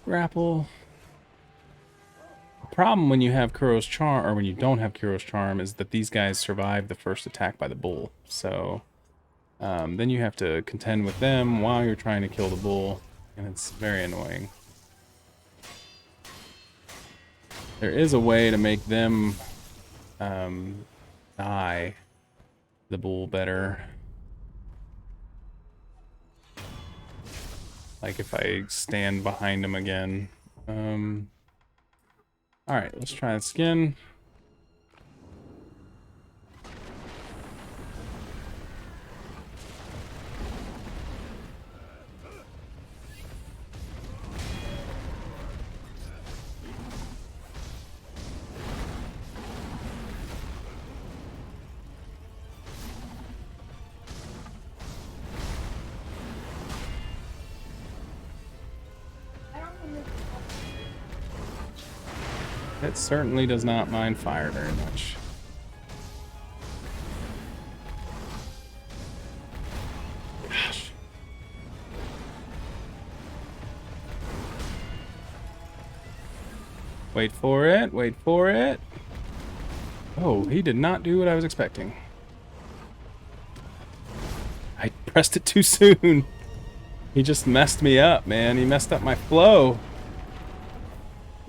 Grapple. Problem when you have Kuro's charm, or when you don't have Kuro's charm, is that these guys survive the first attack by the bull. So then you have to contend with them while you're trying to kill the bull, and it's very annoying. There is a way to make them die the bull better. Like if I stand behind him again. Alright, let's try the skin. It certainly does not mind fire very much. Gosh. Wait for it, wait for it. Oh, he did not do what I was expecting. I pressed it too soon. He just messed me up, man. He messed up my flow.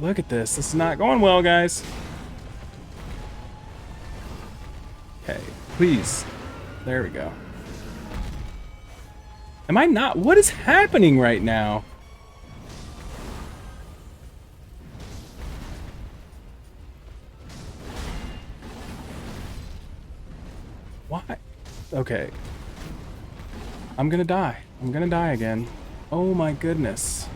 Look at this. This is not going well, guys. Okay, please. There we go. Am I not? What is happening right now? Why? Okay. I'm gonna die. I'm gonna die again. Oh my goodness.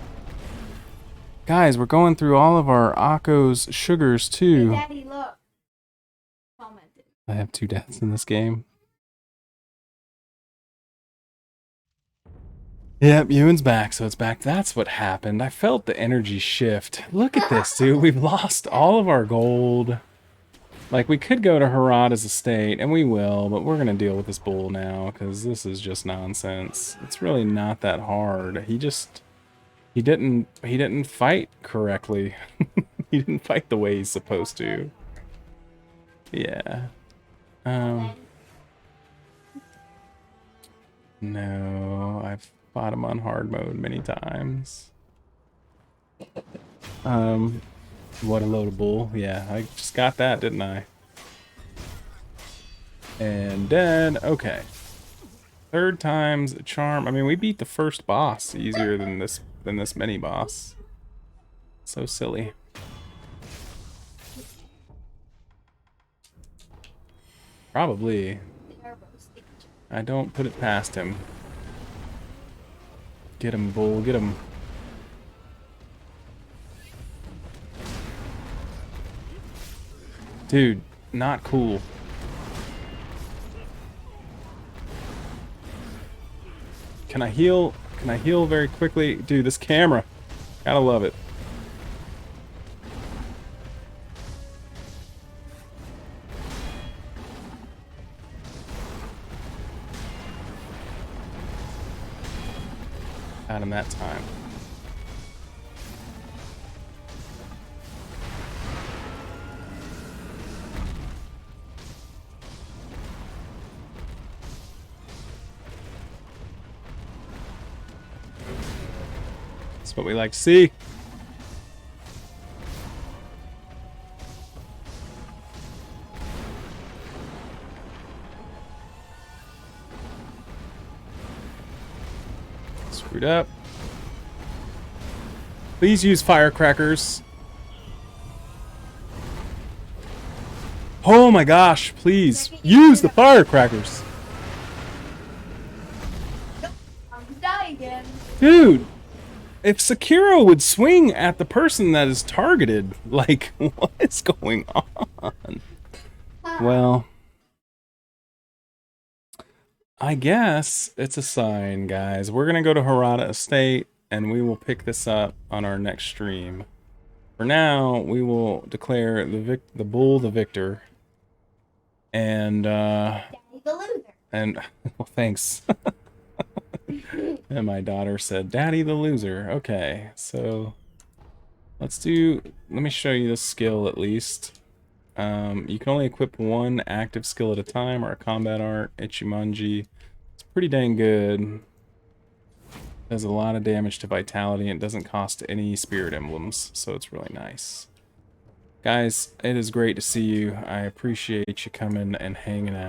Guys, we're going through all of our Akko's sugars Hey, too. Daddy, look. Commented. I have 2 deaths in this game. Yep, Ewan's back, so it's back. That's what happened. I felt the energy shift. Look at this, dude. We've lost all of our gold. Like, we could go to Harada's estate, and we will, but we're gonna deal with this bull now, because this is just nonsense. It's really not that hard. He didn't fight correctly. He didn't fight the way he's supposed to. Yeah. No, I've fought him on hard mode many times. What a load of bull. Yeah, I just got that, didn't I? And dead. Okay. 3rd time's a charm. I mean, we beat the first boss easier than this mini boss. So silly. Probably. I don't put it past him. Get him, bull, get him. Dude, not cool. Can I heal? Can I heal very quickly? Dude, this camera. Gotta love it. Got him that time. That's what we like to see. Screwed up. Please use firecrackers. Oh my gosh, please use the firecrackers. I'm gonna die again. Dude, if Sekiro would swing at the person that is targeted, like, what is going on? Well, I guess it's a sign, guys. We're gonna go to Harada Estate, and we will pick this up on our next stream. For now, we will declare the bull the victor. And, Daddy the loser. and, well, thanks. And my daughter said, Daddy the loser. Okay, so let me show you this skill at least. You can only equip 1 active skill at a time, or a combat art, Ichimonji. It's pretty dang good. Does a lot of damage to vitality, and it doesn't cost any spirit emblems, so it's really nice. Guys, it is great to see you. I appreciate you coming and hanging out.